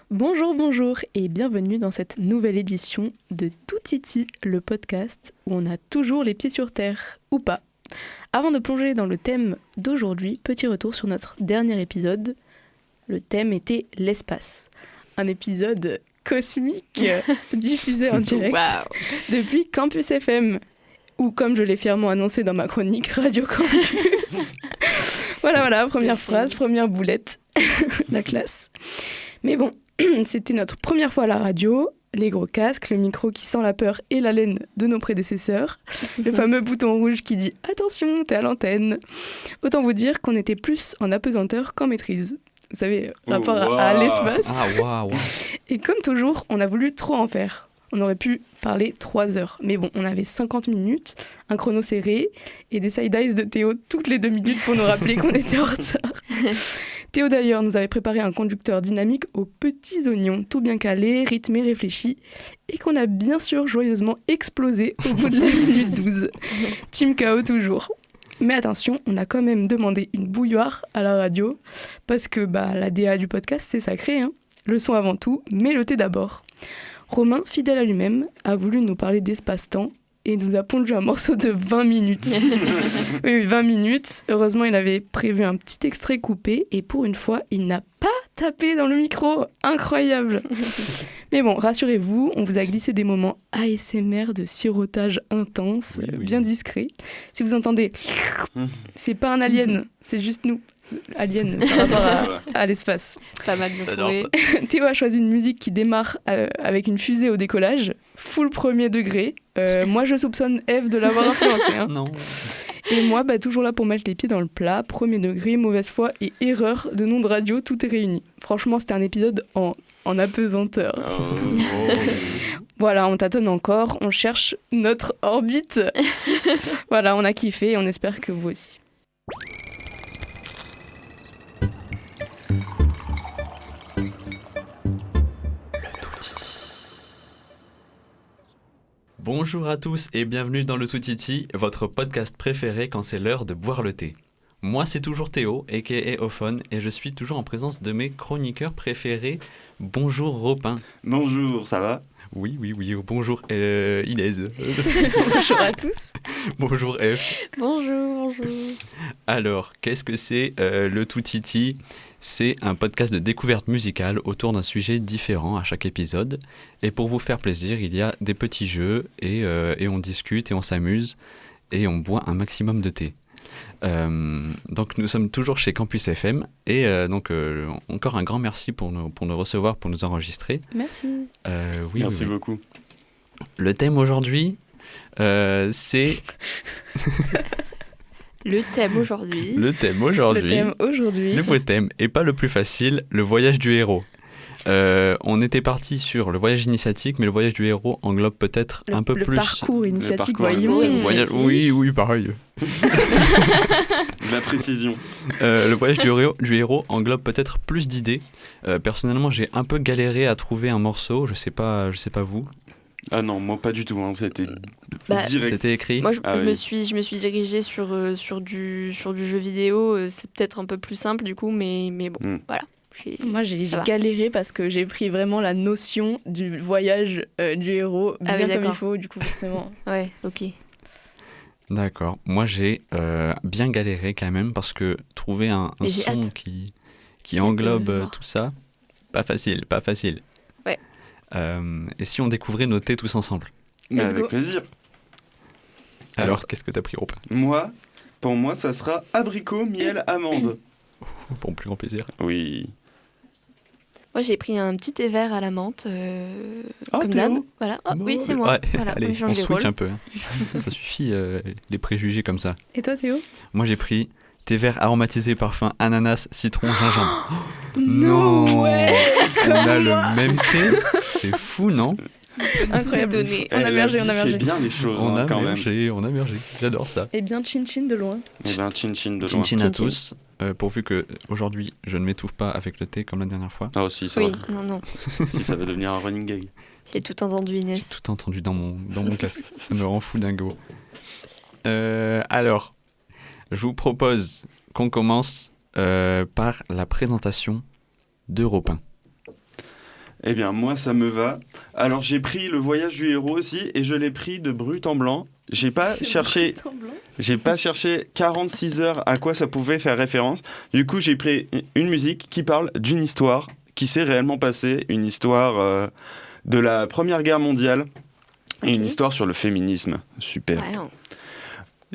Bonjour, bonjour et bienvenue dans cette nouvelle édition de Tout Titi, le podcast où on a toujours les pieds sur terre, ou pas. Avant de plonger dans le thème d'aujourd'hui, petit retour sur notre dernier épisode. Le thème était l'espace. Un épisode cosmique diffusé en direct depuis Campus FM, ou comme je l'ai fièrement annoncé dans ma chronique, Radio Campus. Voilà, première phrase, première boulette, la classe. Mais bon, c'était notre première fois à la radio, les gros casques, le micro qui sent la peur et la laine de nos prédécesseurs, le fameux bouton rouge qui dit « Attention, t'es à l'antenne ». Autant vous dire qu'on était plus en apesanteur qu'en maîtrise. Vous savez, rapport à l'espace. Et comme toujours, on a voulu trop en faire. On aurait pu parler 3 heures. Mais bon, on avait 50 minutes, un chrono serré et des side-eyes de Théo toutes les 2 minutes pour nous rappeler qu'on était en retard. Théo d'ailleurs nous avait préparé un conducteur dynamique aux petits oignons, tout bien calé, rythmé, réfléchi, et qu'on a bien sûr joyeusement explosé au bout de la minute 12. Team KO toujours. Mais attention, on a quand même demandé une bouilloire à la radio, parce que la DA du podcast, c'est sacré, hein. Le son avant tout, mais le thé d'abord. Romain, fidèle à lui-même, a voulu nous parler d'espace-temps et nous a pondu un morceau de 20 minutes. Oui, 20 minutes. Heureusement, il avait prévu un petit extrait coupé et pour une fois, il n'a pas tapé dans le micro. Incroyable. Mais bon, rassurez-vous, on vous a glissé des moments ASMR de sirotage intense, bien discret. Si vous entendez, c'est pas un alien, c'est juste nous. Alien par rapport à l'espace. Pas mal bien trouvé. Théo a choisi une musique qui démarre avec une fusée au décollage, full premier degré. Moi, je soupçonne Eve de l'avoir influencé. Hein. Non. Et moi, toujours là pour mettre les pieds dans le plat, premier degré, mauvaise foi et erreur de nom de radio, tout est réuni. Franchement, c'était un épisode en apesanteur. Voilà, on tâtonne encore, on cherche notre orbite. Voilà, on a kiffé et on espère que vous aussi. Bonjour à tous et bienvenue dans le Tout Titi, votre podcast préféré quand c'est l'heure de boire le thé. Moi c'est toujours Théo, a.k.a. Ophone, et je suis toujours en présence de mes chroniqueurs préférés. Bonjour Robin. Bonjour, ça va ? Oui, bonjour Inès. Bonjour à tous. Bonjour F. Bonjour. Alors, qu'est-ce que c'est le Tout Titi ? C'est un podcast de découverte musicale autour d'un sujet différent à chaque épisode. Et pour vous faire plaisir, il y a des petits jeux et on discute et on s'amuse et on boit un maximum de thé. Donc nous sommes toujours chez Campus FM et encore un grand merci pour nous recevoir, pour nous enregistrer. Merci. Merci beaucoup. Le thème aujourd'hui, c'est... Le thème aujourd'hui. Le thème aujourd'hui. Le vrai thème, et pas le plus facile, le voyage du héros. On était parti sur le voyage initiatique, mais le voyage du héros englobe peut-être un peu plus... Le parcours initiatique, voyons. Oui, pareil. La précision. Le voyage du héros englobe peut-être plus d'idées. Personnellement, j'ai un peu galéré à trouver un morceau, je sais pas vous. Ah non, moi pas du tout, hein. C'était direct. C'était écrit. Moi, je me suis dirigée sur du jeu vidéo. C'est peut-être un peu plus simple du coup, mais bon, voilà. Moi, j'ai galéré parce que j'ai pris vraiment la notion du voyage du héros bien comme il faut, du coup, forcément. Ouais, ok. D'accord. Moi, j'ai bien galéré quand même parce que trouver un son qui englobe tout ça, pas facile. Ouais. Et si on découvrait nos thés tous ensemble ? Avec plaisir. Alors, qu'est-ce que t'as pris, Robin ? Pour moi, ça sera abricot, miel, amande. Pour plus grand plaisir. Oui. Moi, j'ai pris un petit thé vert à la menthe, comme Théo. d'hab. Voilà. Oh, oui, c'est moi. Ouais. Voilà, Allez, on change les switch rôles. un peu. Hein. Ça suffit, les préjugés comme ça. Et toi, Théo ? Moi, j'ai pris thé vert aromatisé parfum ananas, citron, gingembre. Non, ouais. On a le même thé. C'est fou, non ? Incroyable. Étonné. On a mergé. fait bien les choses, On a quand mergé. J'adore ça. Et bien chin-chin de loin. même. Eh bien, chin-chin de loin. Chin-chin à tous. Pourvu que aujourd'hui je ne m'étouffe pas avec le thé comme la dernière fois. Ah aussi, ça Oui, va. non. Si ça va devenir un running gag. J'ai tout entendu, Inès. Tout entendu dans mon casque. Ça me rend fou dingo. Alors, je vous propose qu'on commence par la présentation d'Europe 1. Eh bien, moi, ça me va. Alors, j'ai pris Le Voyage du héros aussi, et je l'ai pris de brut en blanc. J'ai pas cherché 46 heures à quoi ça pouvait faire référence. Du coup, j'ai pris une musique qui parle d'une histoire qui s'est réellement passée, une histoire de la Première Guerre mondiale, et une histoire sur le féminisme. Super. Ouais.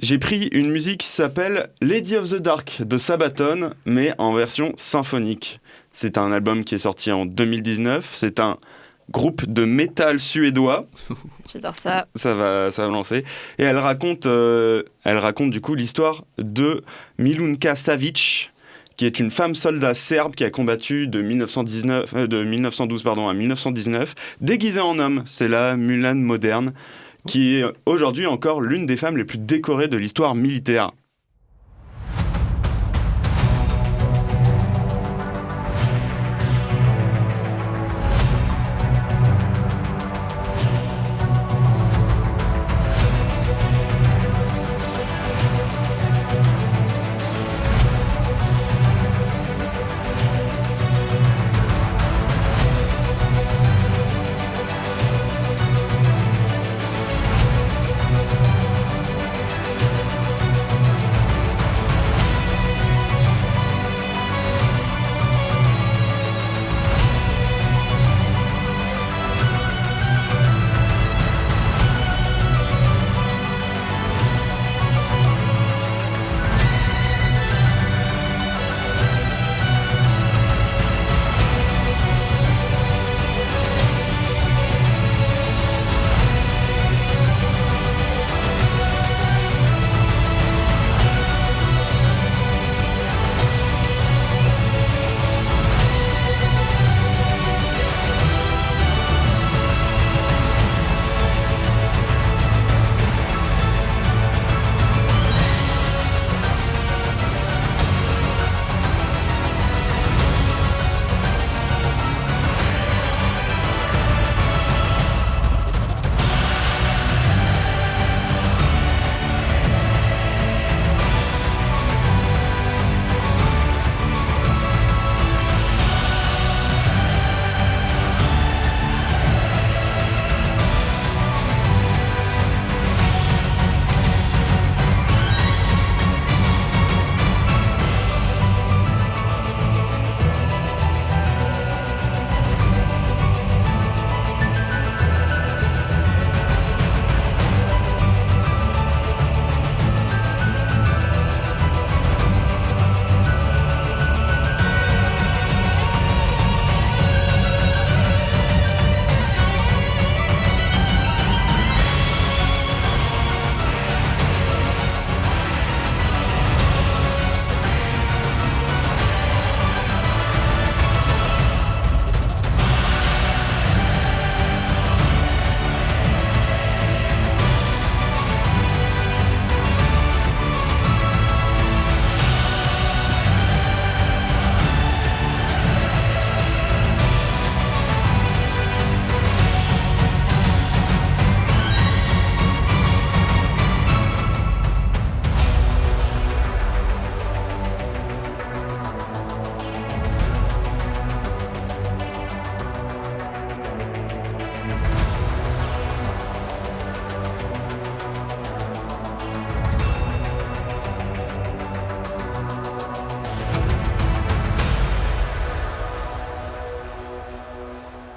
J'ai pris une musique qui s'appelle Lady of the Dark de Sabaton, mais en version symphonique. C'est un album qui est sorti en 2019. C'est un groupe de métal suédois. J'adore ça. Ça va lancer. Et elle raconte du coup l'histoire de Milunka Savic, qui est une femme soldat serbe qui a combattu de 1912 à 1919, déguisée en homme. C'est la Mulan moderne, qui est aujourd'hui encore l'une des femmes les plus décorées de l'histoire militaire.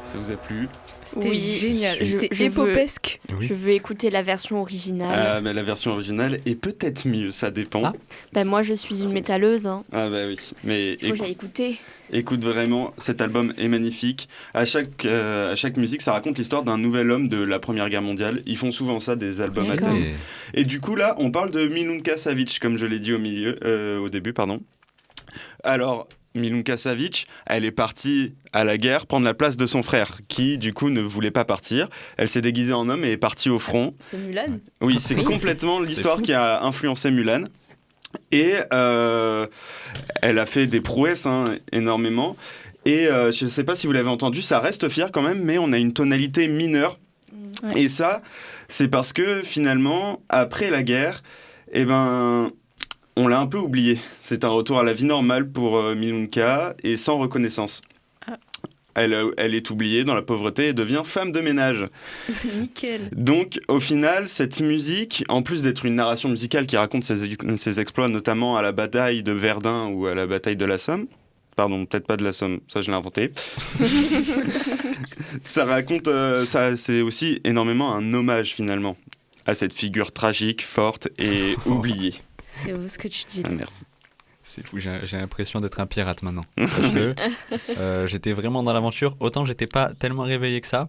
Ça vous a plu? C'était Oui, génial. je- C'est je veux- épopesque. Oui. Je veux écouter la version originale. Mais la version originale est peut-être mieux, ça dépend. Ah. Moi, je suis une métalleuse. Hein. Ah bah oui, mais Faut que j'aille écouter. écoute vraiment, cet album est magnifique. À chaque musique, ça raconte l'histoire d'un nouvel homme de la Première Guerre mondiale. Ils font souvent ça, des albums à D'accord. thème. Et du coup, là, on parle de Milunka Savic, comme je l'ai dit au début, pardon. Alors, Milunka Savic, elle est partie à la guerre prendre la place de son frère, qui, du coup, ne voulait pas partir. Elle s'est déguisée en homme et est partie au front. C'est Mulan. Oui, c'est Oui. complètement l'histoire fou. qui a influencé Mulan. Et elle a fait des prouesses, énormément. Et je ne sais pas si vous l'avez entendu, ça reste fier quand même, mais on a une tonalité mineure. Ouais. Et ça, c'est parce que finalement, après la guerre, on l'a un peu oublié. C'est un retour à la vie normale pour Milunka et sans reconnaissance. Ah. elle est oubliée dans la pauvreté et devient femme de ménage. Nickel. Donc, au final, cette musique, en plus d'être une narration musicale qui raconte ses exploits, notamment à la bataille de Verdun ou à la bataille de la Somme, pardon, peut-être pas de la Somme, ça je l'ai inventé. Ça raconte, c'est aussi énormément un hommage finalement à cette figure tragique, forte et oubliée. C'est beau ce que tu dis. Ah, merci. C'est fou, j'ai l'impression d'être un pirate maintenant. Sache-le. J'étais vraiment dans l'aventure. Autant j'étais pas tellement réveillé que ça.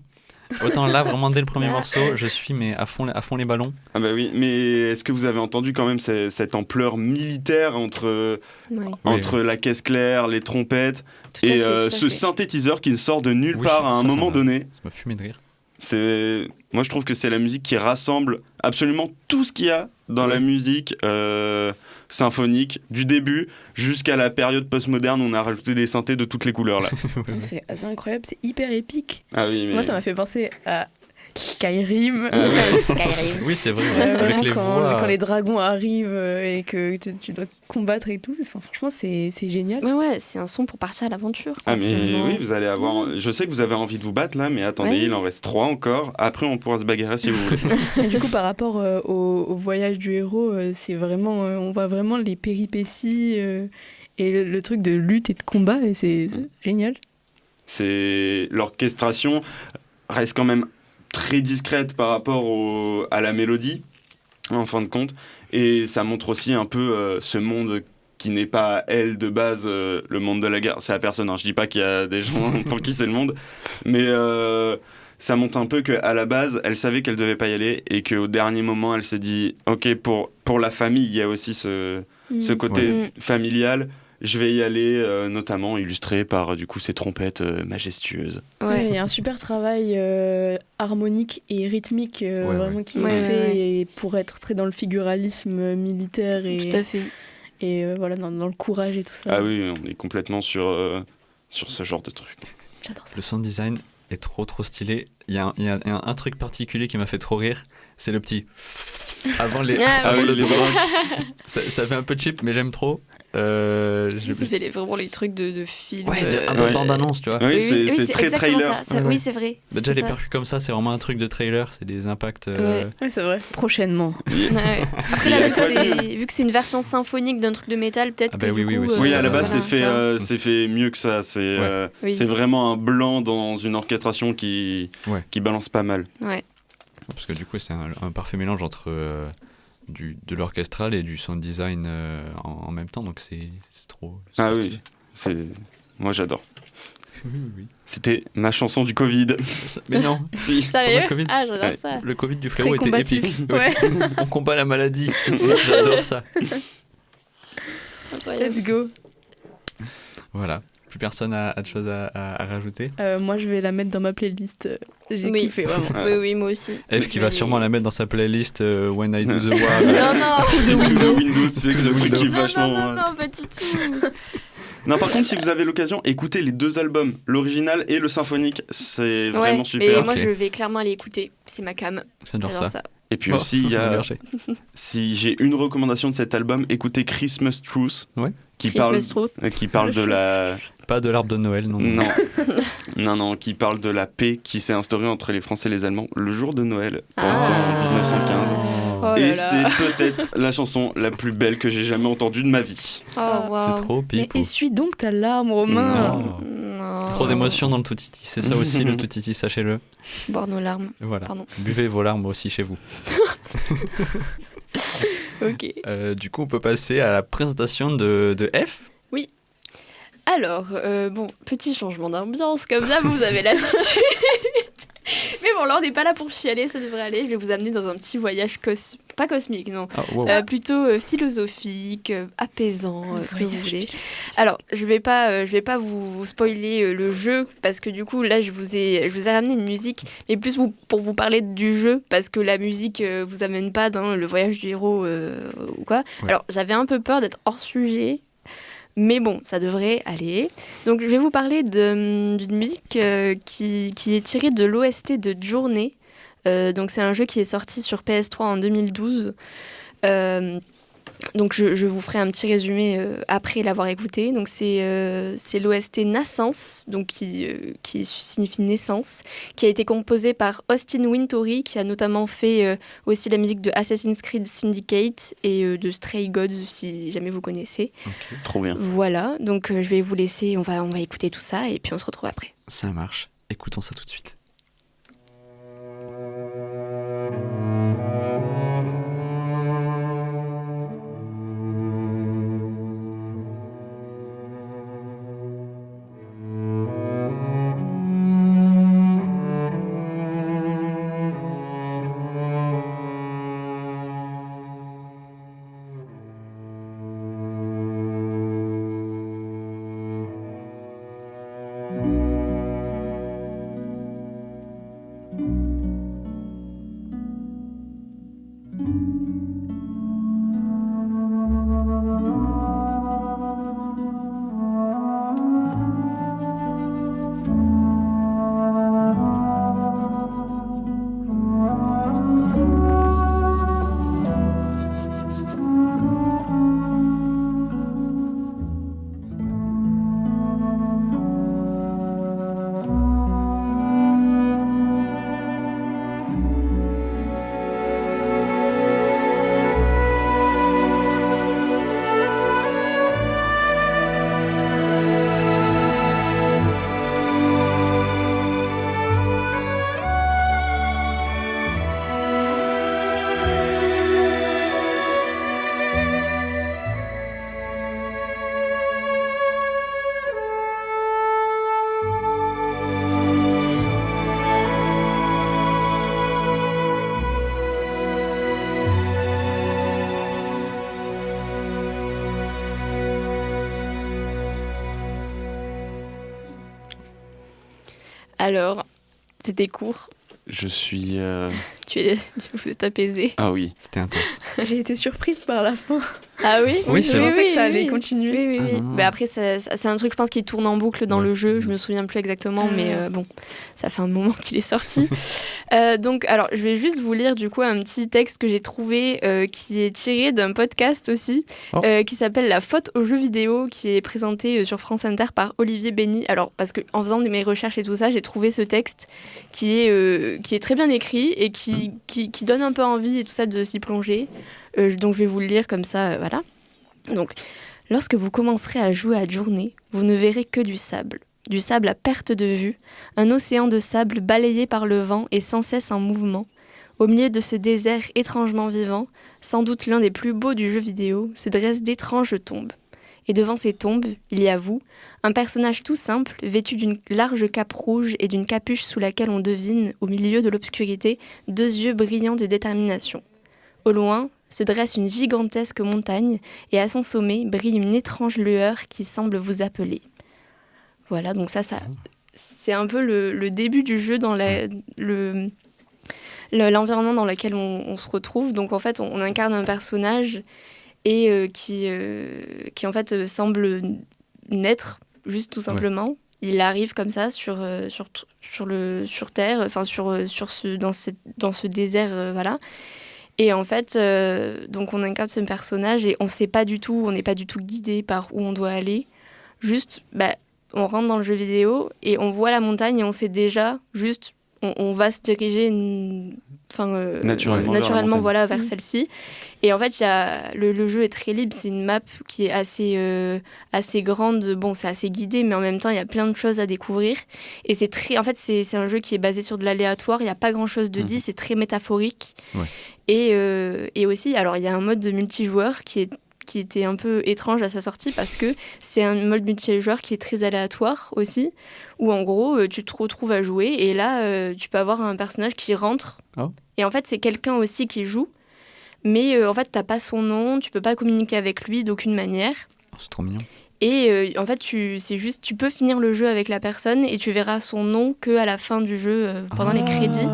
Autant là, vraiment dès le premier morceau, je suis mais à fond les ballons. Ah bah oui, mais est-ce que vous avez entendu quand même cette ampleur militaire entre la caisse claire, les trompettes et ce synthétiseur qui sort de nulle part à un moment donné. Ça m'a fumé de rire. Moi je trouve que c'est la musique qui rassemble absolument tout ce qu'il y a dans la musique symphonique, du début jusqu'à la période postmoderne où on a rajouté des synthés de toutes les couleurs là. C'est assez incroyable, c'est hyper épique. Ah oui, mais... Moi ça m'a fait penser à Skyrim. Skyrim. Oui, c'est vrai. Avec les voix. Quand les dragons arrivent et que tu dois combattre et tout, enfin, franchement c'est génial. Ouais, c'est un son pour partir à l'aventure. Ah mais oui, vous allez avoir... Je sais que vous avez envie de vous battre là, mais attendez, il en reste 3 encore. Après, on pourra se bagarrer si vous voulez. Et du coup, par rapport au voyage du héros, c'est vraiment... on voit vraiment les péripéties et le truc de lutte et de combat, et c'est génial. L'orchestration reste quand même très discrète par rapport à la mélodie, en fin de compte. Et ça montre aussi un peu ce monde qui n'est pas, elle, de base, le monde de la guerre. C'est à personne, hein. Je dis pas qu'il y a des gens pour qui c'est le monde. Mais ça montre un peu qu'à la base, elle savait qu'elle devait pas y aller et qu'au dernier moment, elle s'est dit « Ok, pour la famille, il y a aussi ce côté familial. Je vais y aller, notamment illustré par du coup ces trompettes majestueuses. Ouais, il y a un super travail harmonique et rythmique vraiment qui est fait et pour être très dans le figuralisme militaire et tout à fait. Et voilà dans le courage et tout ça. Ah oui, on est complètement sur ce genre de truc. J'adore ça. Le sound design est trop stylé. Il y a un truc particulier qui m'a fait trop rire, c'est le petit avant les ça fait un peu cheap mais j'aime trop. Ça fait vraiment les trucs de film. Un peu bande-annonce, tu vois. Oui, c'est très trailer. Oui, c'est vrai. Bah, déjà, les percus comme ça, c'est vraiment un truc de trailer, c'est des impacts. Ouais, c'est vrai. Prochainement. Après, là, vu que c'est une version symphonique d'un truc de métal, peut-être que oui, à la base, c'est fait mieux que ça. C'est vraiment un blanc dans une orchestration qui balance pas mal. Ouais. Parce que du coup, c'est un parfait mélange entre de l'orchestral et du sound design en même temps, donc c'est trop. Ah oui, moi j'adore. Oui. C'était ma chanson du Covid. Mais non. Si. Sérieux ? COVID. Ah, j'adore ça. Le Covid du frérot était combatif. Épique. Ouais. On combat la maladie. J'adore ça. Let's go. Voilà. Plus personne a de choses à rajouter. Moi, je vais la mettre dans ma playlist. J'ai kiffé, vraiment. Oui, moi aussi. Eve qui va sûrement la mettre dans sa playlist When I Do The War. Non. To the Windows, c'est le truc qui est vachement... Non, pas du tout. Non, par contre, si vous avez l'occasion, écoutez les 2 albums, l'original et le symphonique. C'est vraiment super. Mais moi, je vais clairement aller écouter. C'est ma cam. J'adore ça. Et puis aussi, il y a... Si j'ai une recommandation de cet album, écoutez Christmas Truth. Qui parle de la... Pas de l'arbre de Noël, non. Non, qui parle de la paix qui s'est instaurée entre les Français et les Allemands le jour de Noël, en 1915. Et c'est peut-être la chanson la plus belle que j'ai jamais entendue de ma vie. C'est trop Mais essuie donc ta larme, Romain. Non. Trop d'émotions dans le Toutiti, c'est ça aussi le Toutiti, sachez-le. Boire nos larmes. Voilà. Pardon. Buvez vos larmes aussi chez vous. Ok. Du coup, on peut passer à la présentation de F. Oui. Alors, petit changement d'ambiance, comme ça, vous avez l'habitude. Mais bon, là, on n'est pas là pour chialer, ça devrait aller. Je vais vous amener dans un petit voyage pas cosmique, non. Plutôt philosophique, apaisant, ce que vous voulez. Alors, je vais pas vous spoiler le jeu, parce que du coup, là, je vous ai ramené une musique, mais plus pour vous parler du jeu, parce que la musique vous amène pas dans le voyage du héros ou quoi. Ouais. Alors, j'avais un peu peur d'être hors sujet, mais bon, ça devrait aller. Donc, je vais vous parler d'une musique qui est tirée de l'OST de Journey. Donc, c'est un jeu qui est sorti sur PS3 en 2012. Donc je vous ferai un petit résumé après l'avoir écouté. Donc c'est l'OST Naissance, donc qui signifie naissance, qui a été composé par Austin Wintory, qui a notamment fait aussi la musique de Assassin's Creed Syndicate et de Stray Gods, si jamais vous connaissez. Ok. Trop bien. Voilà, donc je vais vous laisser, on va écouter tout ça et puis on se retrouve après. Ça marche. Écoutons ça tout de suite. Alors, c'était court. Je suis... Vous êtes apaisé. Ah oui. C'était intense. J'ai été surprise par la fin. Ah oui. Oui, c'est Je vrai. pensais que ça allait continuer. Oui. Ah non. Mais après, c'est un truc, je pense, qui tourne en boucle dans Ouais. le jeu. Je me souviens plus exactement, mais bon, ça fait un moment qu'il est sorti. Donc, alors, je vais juste vous lire du coup un petit texte que j'ai trouvé qui est tiré d'un podcast aussi, qui s'appelle La faute aux jeux vidéo, qui est présenté sur France Inter par Olivier Bény. Alors, parce que en faisant mes recherches et tout ça, j'ai trouvé ce texte qui est très bien écrit et qui donne un peu envie et tout ça de s'y plonger. Donc, je vais vous le lire comme ça, voilà. Donc, lorsque vous commencerez à jouer à journée, vous ne verrez que du sable à perte de vue, un océan de sable balayé par le vent et sans cesse en mouvement. Au milieu de ce désert étrangement vivant, sans doute l'un des plus beaux du jeu vidéo, se dressent d'étranges tombes. Et devant ces tombes, il y a vous, un personnage tout simple, vêtu d'une large cape rouge et d'une capuche sous laquelle on devine, au milieu de l'obscurité, 2 yeux brillants de détermination. Au loin, se dresse une gigantesque montagne et à son sommet brille une étrange lueur qui semble vous appeler. Voilà, donc ça c'est un peu le début du jeu dans l'environnement dans lequel on se retrouve. Donc en fait, on incarne un personnage et qui en fait semble naître juste tout simplement. Ouais. Il arrive comme ça sur Terre, enfin dans ce désert, voilà. Et en fait, donc on incarne ce personnage et on n'est pas du tout guidé par où on doit aller. Juste, on rentre dans le jeu vidéo et on voit la montagne et on sait déjà, juste, on va se diriger naturellement voilà, vers celle-ci. Et en fait, le jeu est très libre, c'est une map qui est assez grande. Bon, c'est assez guidé, mais en même temps, il y a plein de choses à découvrir. Et c'est un jeu qui est basé sur de l'aléatoire, il n'y a pas grand-chose de dit, c'est très métaphorique. Ouais. Et aussi, alors il y a un mode de multijoueur qui était un peu étrange à sa sortie parce que c'est un mode multijoueur qui est très aléatoire aussi, où en gros tu te retrouves à jouer et là tu peux avoir un personnage qui rentre et en fait c'est quelqu'un aussi qui joue, mais en fait t'as pas son nom, tu peux pas communiquer avec lui d'aucune manière. Oh, c'est trop mignon. Et en fait tu peux finir le jeu avec la personne et tu verras son nom qu'à la fin du jeu pendant les crédits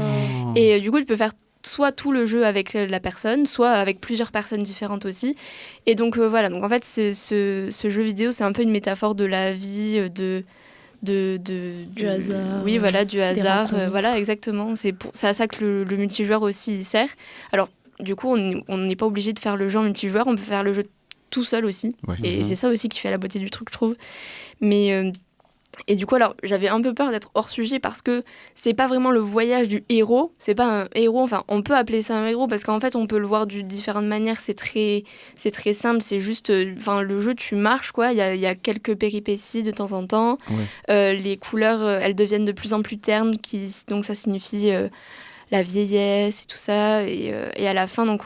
et du coup tu peux faire soit tout le jeu avec la personne, soit avec plusieurs personnes différentes aussi. Et donc voilà, donc en fait ce jeu vidéo c'est un peu une métaphore de la vie, du hasard. Oui voilà, du hasard, voilà exactement. C'est à ça que le multijoueur aussi il sert. Alors du coup, on n'est pas obligé de faire le jeu en multijoueur, on peut faire le jeu tout seul aussi. Ouais. Et c'est ça aussi qui fait la beauté du truc, je trouve. Mais et du coup, alors, j'avais un peu peur d'être hors sujet parce que c'est pas vraiment le voyage du héros. C'est pas un héros, enfin, on peut appeler ça un héros parce qu'en fait, on peut le voir de différentes manières. C'est très simple, c'est juste, le jeu, tu marches, quoi. Il y a quelques péripéties de temps en temps. Ouais. Les couleurs, elles deviennent de plus en plus ternes, donc ça signifie la vieillesse et tout ça. Et à la fin, donc,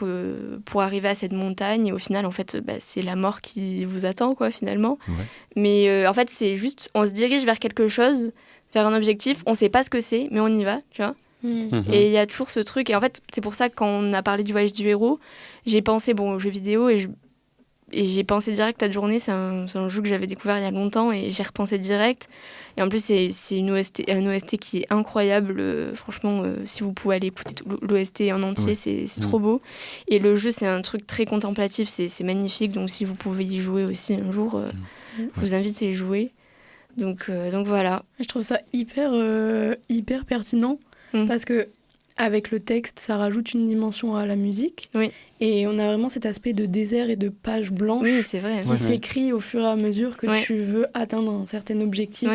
pour arriver à cette montagne, et au final, en fait, c'est la mort qui vous attend, quoi, finalement. Ouais. Mais en fait, c'est juste, on se dirige vers quelque chose, vers un objectif, on sait pas ce que c'est, mais on y va, tu vois. Et il y a toujours ce truc, et en fait, c'est pour ça que quand on a parlé du voyage du héros, j'ai pensé aux jeux vidéo, et j'ai pensé direct à Journée, c'est un jeu que j'avais découvert il y a longtemps, et j'ai repensé direct. Et en plus, c'est un OST qui est incroyable. Franchement, si vous pouvez aller écouter l'OST en entier, c'est trop beau. Et le jeu, c'est un truc très contemplatif, c'est magnifique. Donc si vous pouvez y jouer aussi un jour, je vous invite à y jouer. Donc voilà. Je trouve ça hyper pertinent parce que avec le texte, ça rajoute une dimension à la musique. Oui. Et on a vraiment cet aspect de désert et de page blanche Oui, c'est vrai. qui s'écrit au fur et à mesure que tu veux atteindre un certain objectif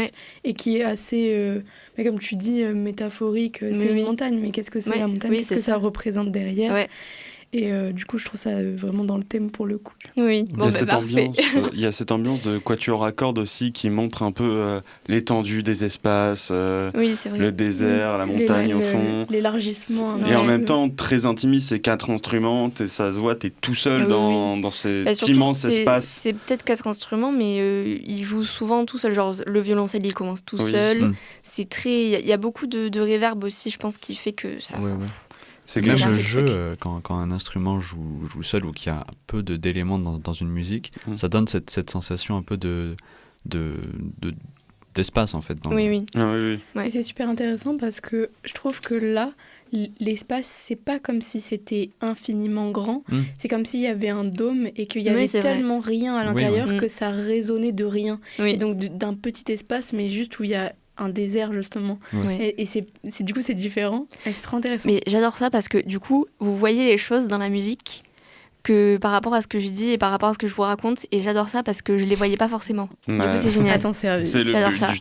et qui est assez, comme tu dis, métaphorique. C'est une montagne, mais qu'est-ce que c'est la montagne ? Qu'est-ce que ça représente derrière ? Et du coup, je trouve ça vraiment dans le thème pour le coup. Oui, il y a cette ambiance de Quatuor à cordes aussi qui montre un peu l'étendue des espaces, c'est vrai. le désert, la montagne au fond. L'élargissement. Et en même temps, très intimiste, c'est 4 instruments, ça se voit, t'es tout seul dans cet immense espace. C'est peut-être 4 instruments, mais il joue souvent tout seul. Genre, le violoncelle, il commence tout seul. C'est très... Il y a beaucoup de reverb aussi, je pense, qui fait que ça... C'est même le jeu, quand un instrument joue seul ou qu'il y a peu d'éléments dans une musique, ça donne cette sensation un peu d'espace en fait. Oui. Et c'est super intéressant parce que je trouve que là, l'espace, c'est pas comme si c'était infiniment grand, c'est comme s'il y avait un dôme et qu'il y avait tellement rien à l'intérieur que ça résonnait de rien. Et donc d'un petit espace, mais juste où il y a un désert justement. Et c'est du coup c'est différent et c'est trop intéressant. Mais j'adore ça parce que du coup vous voyez les choses dans la musique que par rapport à ce que je dis et par rapport à ce que je vous raconte, et j'adore ça parce que je les voyais pas forcément. Du coup c'est génial. Attends, c'est j'adore ça.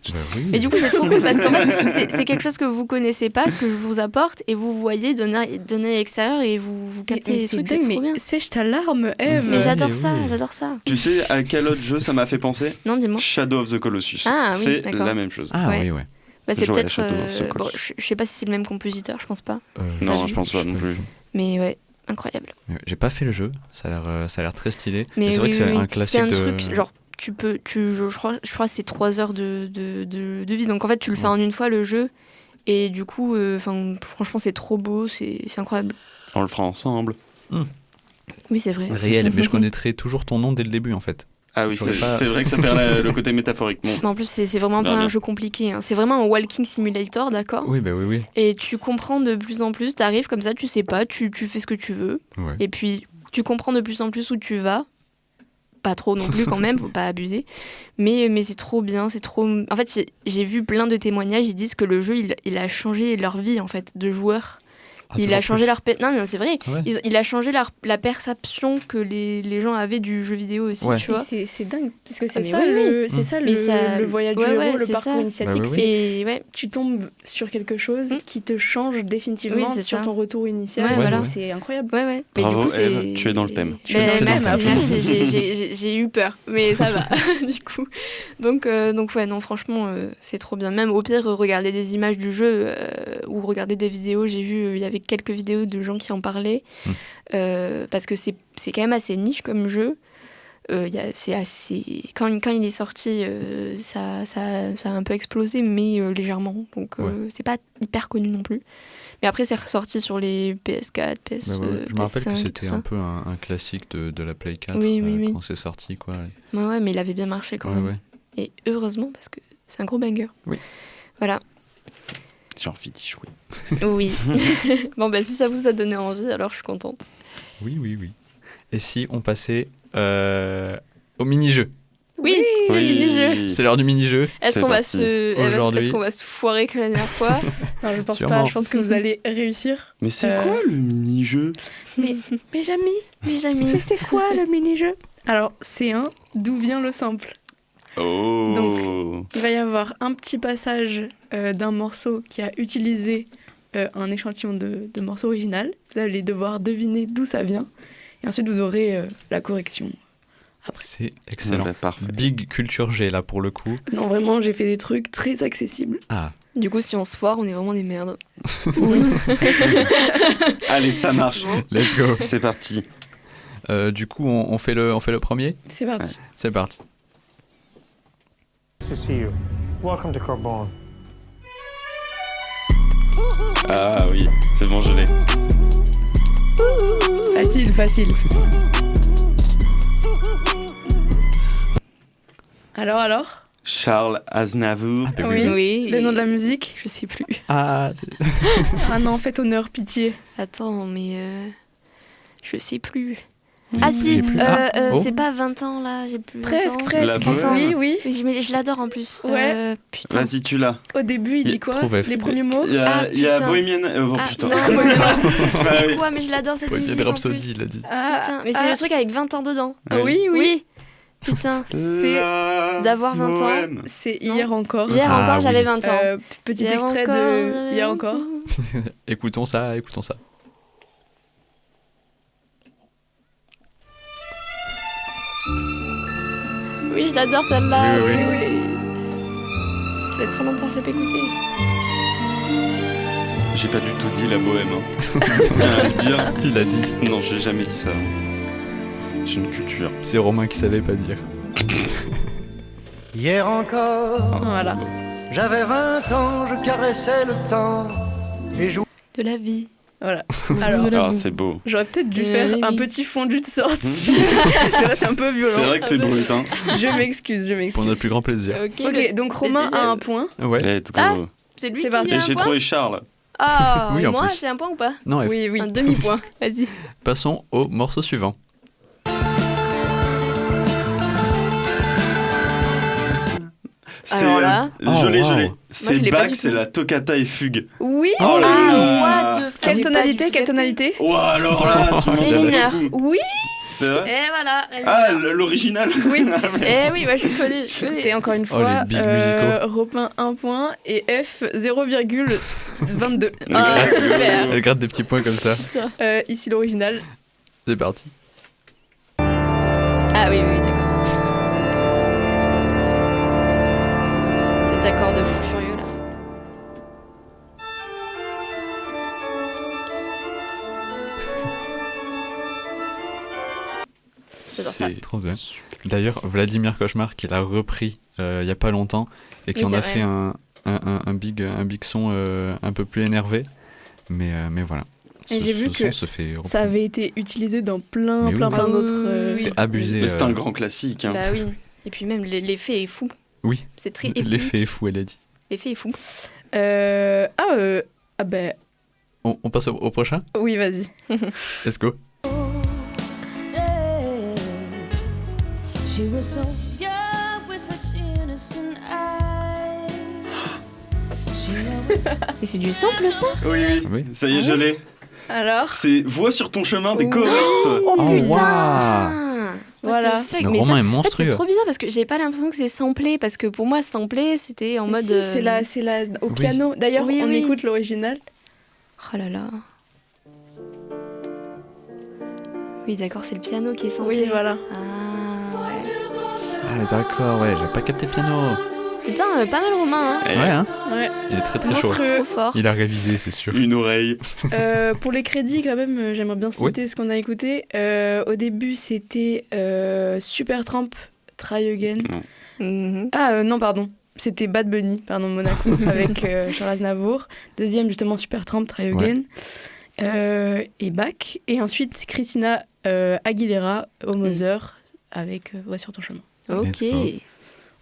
Mais du coup c'est trop cool parce qu'en fait c'est quelque chose que vous connaissez pas, que je vous apporte, et vous voyez d'un œil extérieur et vous captez les trucs. C'est trop bien. Sèche ta larme, Eve. Mais j'adore ça. Tu sais à quel autre jeu ça m'a fait penser ? Non, dis-moi. Shadow of the Colossus. C'est la même chose. C'est peut-être je sais pas si c'est le même compositeur, je pense pas. Non, je pense pas non plus. Mais ouais, incroyable. J'ai pas fait le jeu, ça a l'air très stylé. Mais c'est vrai que c'est un classique. C'est un truc genre je crois que c'est 3 heures de vie, donc en fait tu le fais en une fois le jeu, et du coup franchement c'est trop beau, c'est incroyable. On le fera ensemble. Oui, c'est vrai. Réel, mais je connaîtrais toujours ton nom dès le début en fait. Ah oui, c'est vrai que ça perd le côté métaphorique. Bon. Mais en plus, c'est vraiment pas un jeu compliqué. C'est vraiment un walking simulator, d'accord ? Oui, oui. Et tu comprends de plus en plus. T'arrives comme ça, tu sais pas, tu fais ce que tu veux. Ouais. Et puis, tu comprends de plus en plus où tu vas. Pas trop non plus quand même, faut pas abuser. Mais c'est trop bien, c'est trop... En fait, j'ai vu plein de témoignages, ils disent que le jeu, il a changé leur vie, en fait, de joueurs. Il a changé leur... Non, c'est vrai. Il a changé la perception que les gens avaient du jeu vidéo aussi, tu vois. C'est dingue, parce que c'est ça le voyage du héros, le parcours initiatique. C'est tu tombes sur quelque chose qui te change définitivement sur ton retour initial. C'est incroyable. Mais bravo, du coup, Eve, tu es dans le thème. Merci, j'ai eu peur, mais ça va, du coup. Donc non, franchement, c'est trop bien. Même au pire, regarder des images du jeu ou regarder des vidéos, j'ai vu, il y avait quelques vidéos de gens qui en parlaient, parce que c'est quand même assez niche comme jeu. C'est assez... quand il est sorti, ça a un peu explosé, mais légèrement, donc c'est pas hyper connu non plus. Mais après c'est ressorti sur les PS4, PS5. Je me rappelle que c'était un peu un classique de la Play 4 quand c'est sorti, quoi. Ouais, mais il avait bien marché quand même. Et heureusement, parce que c'est un gros banger. Voilà. J'ai envie d'y jouer. Oui. Bon, si ça vous a donné envie, alors je suis contente. Oui. Et si on passait au mini-jeu ? Oui, le mini-jeu. C'est l'heure du mini-jeu. Est-ce C'est qu'on va parti. Aujourd'hui. est-ce qu'on va se foirer que la dernière fois? Non, je pense Sûrement. pas. Je pense que vous allez réussir. Mais c'est Euh, quoi le mini-jeu? Mais Jamy, mais c'est quoi le mini-jeu? Alors, c'est un d'où vient le sample. Oh. Donc, il va y avoir un petit passage d'un morceau qui a utilisé un échantillon de morceau original. Vous allez devoir deviner d'où ça vient. Et ensuite, vous aurez la correction. C'est excellent. Parfait. Big culture G là pour le coup. Non, vraiment, j'ai fait des trucs très accessibles. Ah, Du coup, si on se foire, on est vraiment des merdes. Allez, ça marche. let's go. C'est parti. Du coup, on fait le premier. C'est parti. C'est parti. Nice to see you. Welcome to Carbone. Ah oui, c'est bon, je l'ai. Facile. Alors Charles Aznavour. Ah, Oui. Oui. Le nom de la musique? Je sais plus. Ah, Ah non, faites honneur, pitié. Attends, mais je sais plus. Mm. Ah si, J'ai plus. Oh. c'est pas 20 ans là, j'ai plus 20 Presque, ans. La presque. bohème. Oui. Mais je l'adore en plus. Ouais. Putain. Vas-y, tu l'as. Au début, il dit quoi? Trouvé. Les premiers mots? Il y a, Ah, il y a putain. Bohemian. Oh Ah, putain. non, Bohemian Rhapsody, Ah c'est oui. quoi? Mais je l'adore cette Bohemian musique en Rhapsody, plus. il a dit. Putain, mais c'est le truc avec 20 ans dedans. Oui. Putain. C'est La d'avoir 20 ans. bohème. C'est hier encore. Hier Ah, encore, oui. j'avais 20 ans. Petit Hier extrait encore, de j'avais hier 20 encore. ans. Écoutons ça. Oui, je l'adore celle-là. Oui. Ça fait trop longtemps que je l'ai pas écouté. J'ai pas du tout dit la bohème. Hein. Je tiens à le dire. Il a dit. Non, j'ai jamais dit ça. J'ai une culture. C'est Romain qui savait pas dire. Hier encore, Voilà. j'avais 20 ans, je caressais le temps et jouais. De la vie. Voilà. Alors, Ah, c'est beau. j'aurais peut-être dû faire un petit fondu de sortie. Parce que là, c'est un peu violent. C'est vrai que c'est brut, hein. Je m'excuse. Pour notre plus grand plaisir. Ok, donc Romain a un point. Ouais. Let's go. Ah, c'est lui C'est qui parti. a Et un j'ai point. trouvé Charles. Ah, Oui, et en moi, plus. j'ai un point ou pas? Non, Oui. Un demi-point. Vas-y. passons au morceau suivant. C'est, Alors là- je l'ai. je C'est l'ai pas Bach, du c'est tout. la toccata et fugue. Oui. Oh là là. What the fuck. Quelle J'ai pas tonalité? du Quelle tout tonalité? Oh, alors là, tu m'en Les donnes mineurs. beaucoup. Oui. C'est vrai? Et voilà. Ah, l'original. Oui. Eh oui, moi je connais. Écoutez, encore une fois, les big musicaux. Robin 1 point et F 0,22. Ah, super. Elle gratte des petits points comme ça. Ici l'original. C'est parti. Ah oui, d'accord. Cet accord de fou furieux là. J'adore ça. Trop bien. D'ailleurs, Vladimir Cauchemar qui l'a repris il y a pas longtemps et qui Oui, en c'est a vrai. fait un big son un peu plus énervé. Mais voilà. Et j'ai vu son que se fait Ça avait été utilisé dans plein Mais oui. d'autres. C'est abusé. C'est un grand classique. Hein. Bah oui. Et puis même l'effet est fou. Oui. C'est très épique. L'effet est fou, elle a dit. L'effet est fou. Ah ben On passe au prochain. oui, vas-y. Let's go. She was so young with such innocent eyes. She always Et c'est du sample ça? Oui. Oui. Ça y est, je l'ai. Alors, C'est Voix sur ton chemin des Oui. choristes. Oh waouh. putain! Voilà. What the fuck? Le Mais roman ça, est en fait, monstrueux. c'est trop bizarre parce que j'ai pas l'impression que c'est samplé parce que pour moi samplé c'était en mode. si, c'est la au Oui. piano. D'ailleurs, Oui, on oui. écoute l'original. Oh là là. Oui d'accord, c'est le piano qui est samplé. Oui, voilà. Ah ouais. Ah d'accord, ouais, j'ai pas capté le piano. Putain, pas mal Romain hein. Eh, Ouais, hein. Ouais. Il est très chaud. Monstrueux. Trop fort. Il a révisé, c'est sûr. Une oreille. Pour les crédits, quand même, j'aimerais bien citer ce qu'on a écouté. Au début, c'était Supertramp, Try Again. Mhm. Non, pardon. C'était Bad Bunny, pardon, Monaco, avec Charles Aznavour. Deuxième, justement, Supertramp, Try Again. Et Bach. Et ensuite, Christina Aguilera, au Mother, avec Voix sur ton chemin. Ok. Let's go.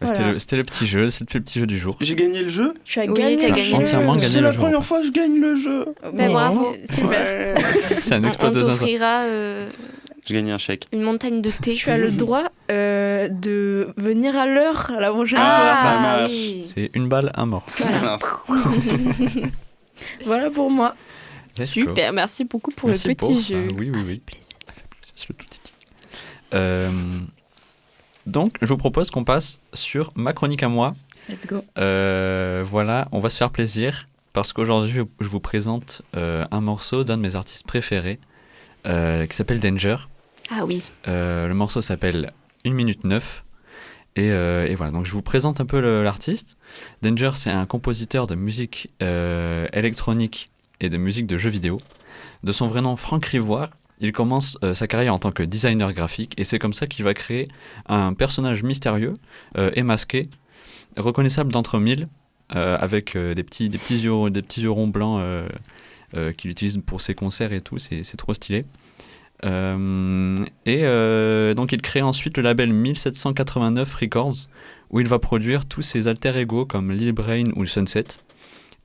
Voilà. C'était le petit jeu, c'était le petit jeu du jour. J'ai gagné le jeu. Tu as Oui, gagné. t'as le gagné jeu. entièrement gagné. C'est la le jeu, première enfin. fois que je gagne le jeu. Ben, Bon, bravo. Super. Ouais. C'est un exploit On de zinzin. t'offrira Je gagne un chèque. Une montagne de thé. Tu as le droit de venir à l'heure la prochaine ça marche. oui. C'est une balle, un mort. fois. Voilà pour moi. Let's go. Super, merci beaucoup pour Merci le petit pour ça. jeu. Oui, oui, oui. Plaisir. C'est le tout titi. Donc, je vous propose qu'on passe sur ma chronique à moi. Let's go. Voilà, on va se faire plaisir parce qu'aujourd'hui, je vous présente un morceau d'un de mes artistes préférés qui s'appelle Danger. Ah oui. Le morceau s'appelle 1 minute 9. Et voilà, donc je vous présente un peu l'artiste. Danger, c'est un compositeur de musique électronique et de musique de jeux vidéo. De son vrai nom, Franck Rivoire, il commence sa carrière en tant que designer graphique et c'est comme ça qu'il va créer un personnage mystérieux et masqué, reconnaissable d'entre mille, avec des petits yeux ronds blancs qu'il utilise pour ses concerts et tout, c'est trop stylé. Donc il crée ensuite le label 1789 Records où il va produire tous ses alter ego comme Lil Brain ou Sunset.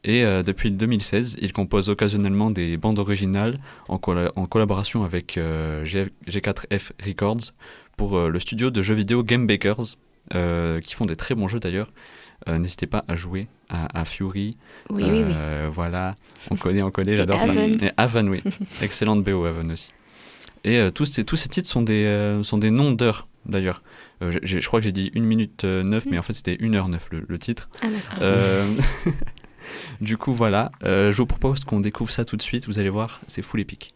Et depuis 2016, il compose occasionnellement des bandes originales en collaboration avec G4F Records pour le studio de jeux vidéo Game Bakers, qui font des très bons jeux d'ailleurs. N'hésitez pas à jouer à Fury. Oui. Voilà, on connaît, j'adore ça. Haven. Et Haven, oui. Excellente BO, Haven aussi. Et tous ces titres sont des noms d'heures d'ailleurs. Je crois que j'ai dit 1 minute 9, mais en fait c'était 1h09 le titre. Ah d'accord. Du coup, voilà, je vous propose qu'on découvre ça tout de suite. Vous allez voir, c'est full épique.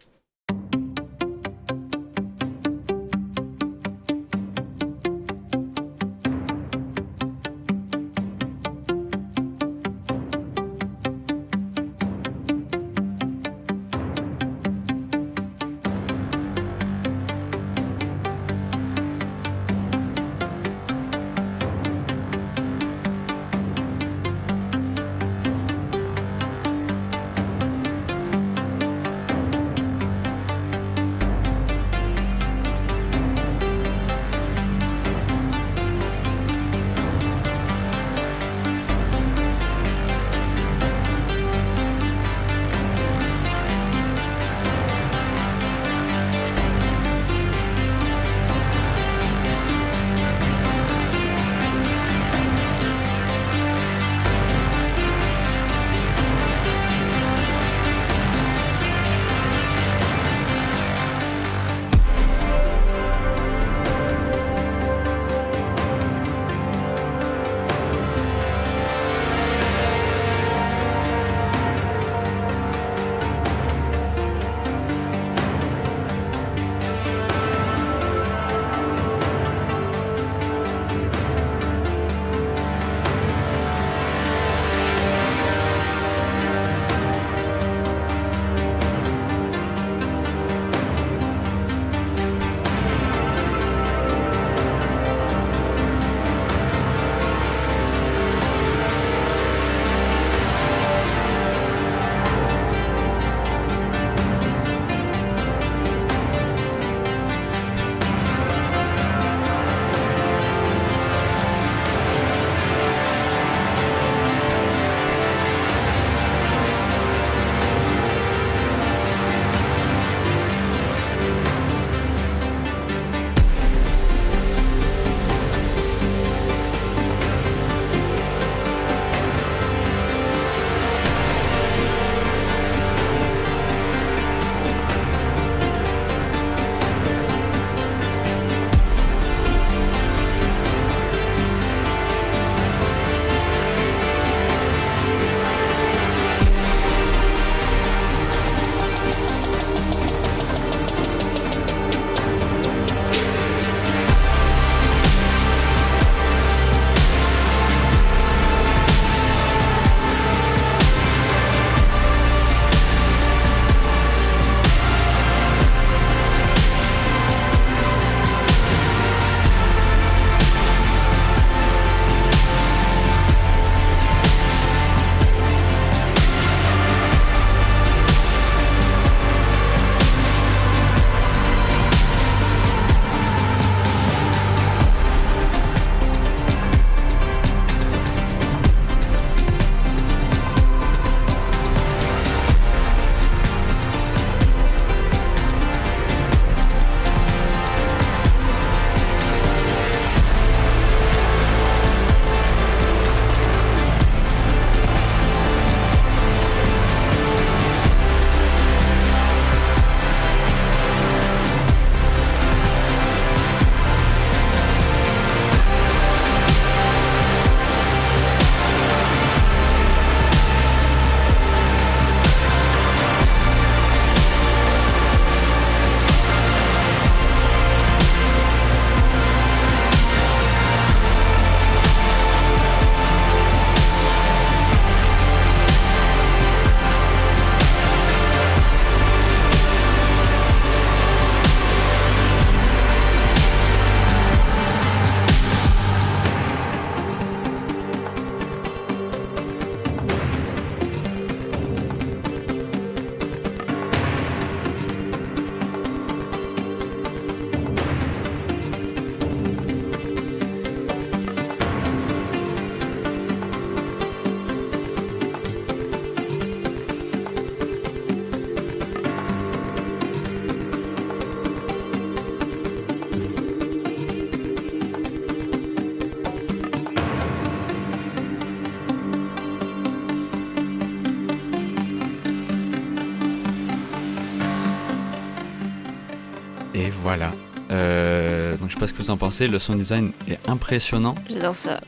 Voilà. Donc je sais pas ce que vous en pensez, le sound design est impressionnant. J'adore ça.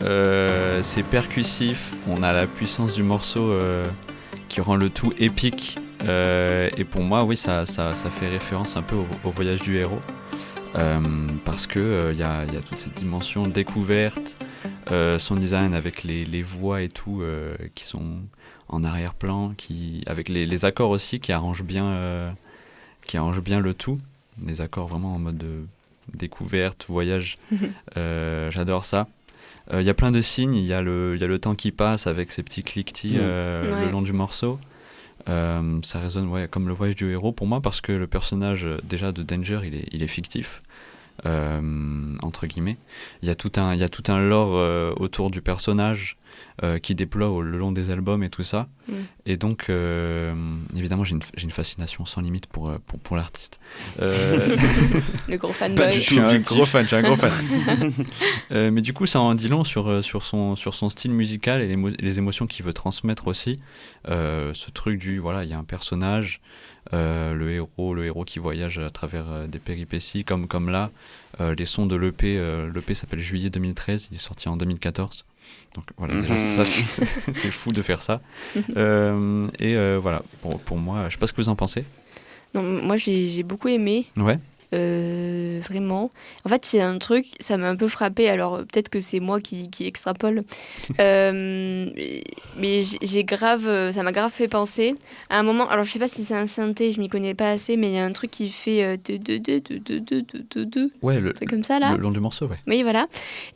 C'est percussif, on a la puissance du morceau qui rend le tout épique. Et pour moi, oui, ça fait référence un peu au voyage du héros. Parce que y a toute cette dimension découverte, sound design avec les voix et tout qui sont en arrière-plan, avec les accords aussi qui arrangent bien le tout. Des accords vraiment en mode découverte, voyage. J'adore ça. Il y a plein de signes, il y a le temps qui passe avec ces petits cliquetis le long du morceau. Ça résonne comme le voyage du héros pour moi, parce que le personnage déjà de Danger il est fictif, entre guillemets. Il y a tout un lore autour du personnage qui déploie le long des albums et tout ça. Et donc évidemment j'ai une fascination sans limite pour l'artiste. Le gros fanboy. Je suis un gros fan. Mais du coup ça en dit long sur son style musical et les émotions qu'il veut transmettre aussi. Ce truc il y a un personnage, le héros qui voyage à travers des péripéties comme là. Les sons de l'EP s'appelle Juillet 2013, il est sorti en 2014. Donc voilà, déjà, ça, c'est fou de faire ça. Voilà, pour moi, je sais pas ce que vous en pensez. Non, moi j'ai beaucoup aimé. Ouais. Vraiment. En fait, c'est un truc, ça m'a un peu frappé. Alors, peut-être que c'est moi qui extrapole. Mais ça m'a grave fait penser à un moment. Alors, je sais pas si c'est un synthé, je m'y connais pas assez, mais il y a un truc qui fait. Ouais, c'est comme ça là. Le long du morceau, ouais. Oui, voilà.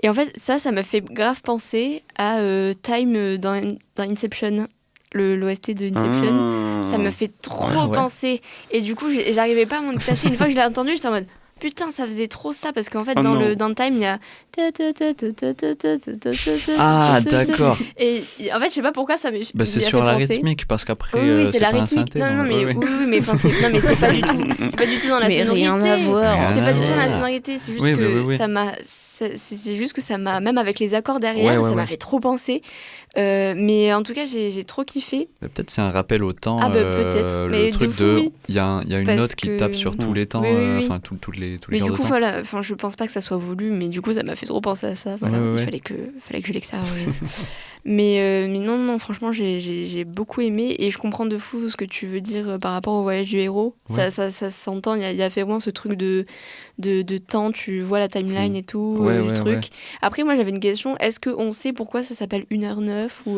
Et en fait, ça m'a fait grave penser à Time dans Inception. L'OST de Inception, ça me fait trop penser. Et du coup, j'arrivais pas à m'en détacher. Une fois que je l'ai entendu, j'étais en mode putain, ça faisait trop ça. Parce qu'en fait, dans le Time, il y a. Ah, d'accord. Et en fait, je sais pas pourquoi ça m'a. C'est sur la rythmique, parce qu'après. Oui, c'est la pas rythmique. un synthé, Non, mais c'est pas du tout. C'est pas du tout dans la mais sonorité. Rien à voir. C'est pas du tout dans la sonorité. C'est juste que ça m'a. C'est juste que ça m'a, même avec les accords derrière, ça m'a fait trop penser. Mais en tout cas, j'ai trop kiffé. Mais peut-être c'est un rappel au temps. Peut-être. Mais le truc il y a une parce note qui tape sur tous les temps, enfin tous les mais quarts du de coup, temps. voilà, je pense pas que ça soit voulu, mais du coup, ça m'a fait trop penser à ça. Voilà, il fallait que je l'extériorise. mais non, franchement, j'ai beaucoup aimé et je comprends de fou ce que tu veux dire par rapport au voyage du héros. Ouais. Ça s'entend. Il y a vraiment ce truc de temps. Tu vois la timeline et tout, le truc. Ouais. Après, moi, j'avais une question. Est-ce qu'on sait pourquoi ça s'appelle 1h09 ou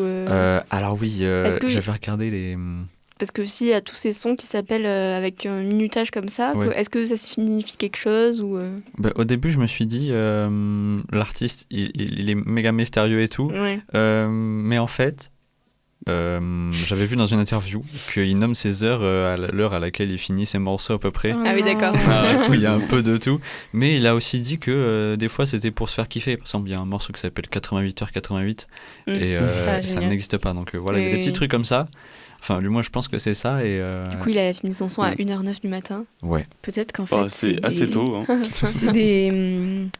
Alors oui, j'avais regardé les. Parce que s'il y a tous ces sons qui s'appellent avec un minutage comme ça, est-ce que ça signifie quelque chose ou Au début, je me suis dit, l'artiste, il est méga mystérieux et tout. Ouais. Mais en fait, j'avais vu dans une interview qu'il nomme ses heures à l'heure à laquelle il finit ses morceaux à peu près. Ah oui, d'accord. Il y a un peu de tout. Mais il a aussi dit que des fois, c'était pour se faire kiffer. Par exemple, il y a un morceau qui s'appelle 88h88 et ça n'existe pas. Donc voilà, il y a des petits trucs comme ça. Enfin, moi, je pense que c'est ça. Et, Du coup, il a fini son son à 1h09 du matin. Ouais. Peut-être qu'en fait, c'est assez tôt. Hein. C'est des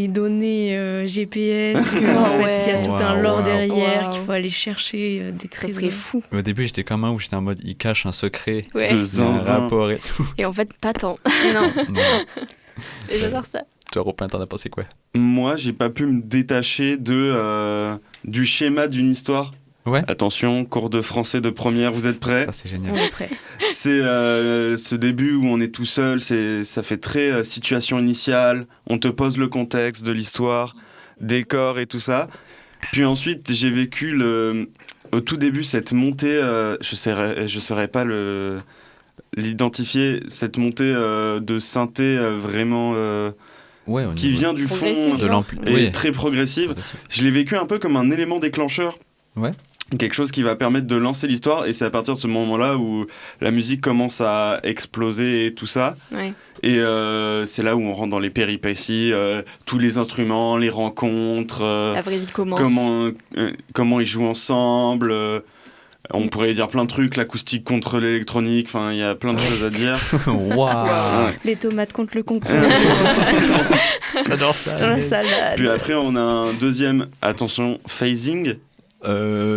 données GPS. En fait, il y a tout un lore derrière qu'il faut aller chercher des trésors. Ça serait fou. Au début, j'étais comme un où j'étais en mode, il cache un secret de un rapport et tout. Et en fait, pas tant. Non. Et j'adore ça. Toi, Robin, t'en as pensé quoi? Moi, j'ai pas pu me détacher du schéma d'une histoire. Ouais. Attention, cours de français de première, vous êtes prêts? Ça, c'est génial. On est prêt. C'est ce début où on est tout seul, ça fait très situation initiale, on te pose le contexte de l'histoire, décor et tout ça. Puis ensuite, j'ai vécu au tout début cette montée, je saurais pas l'identifier, cette montée de synthé vraiment qui vient du fond et très progressive. Je l'ai vécu un peu comme un élément déclencheur. Ouais. Quelque chose qui va permettre de lancer l'histoire, et c'est à partir de ce moment-là où la musique commence à exploser et tout ça. Ouais. Et c'est là où on rentre dans les péripéties, tous les instruments, les rencontres, la vraie vie commence. Comment ils jouent ensemble. On pourrait dire plein de trucs, l'acoustique contre l'électronique, enfin il y a plein de choses à dire. Waouh. Les tomates contre le concombre. J'adore ça. La salade. Puis après on a un deuxième, attention, phasing.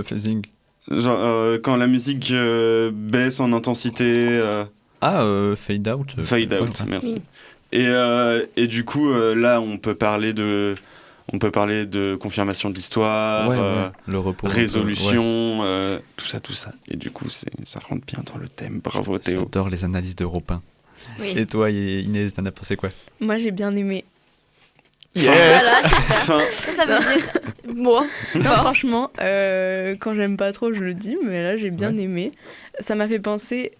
Phasing. Genre quand la musique baisse en intensité. Fade out. Fade out, merci. Et du coup, là, on peut parler de confirmation de l'histoire, le repos, résolution, tout ça. Et du coup, ça rentre bien dans le thème. Bravo Théo. J'adore les analyses de Robin. Oui. Et toi, Inès, t'en as pensé quoi? Moi, j'ai bien aimé. Voilà, super. Fin. Ça veut dire moi. Non, franchement, quand j'aime pas trop, je le dis, mais là, j'ai bien aimé. Ça m'a fait penser...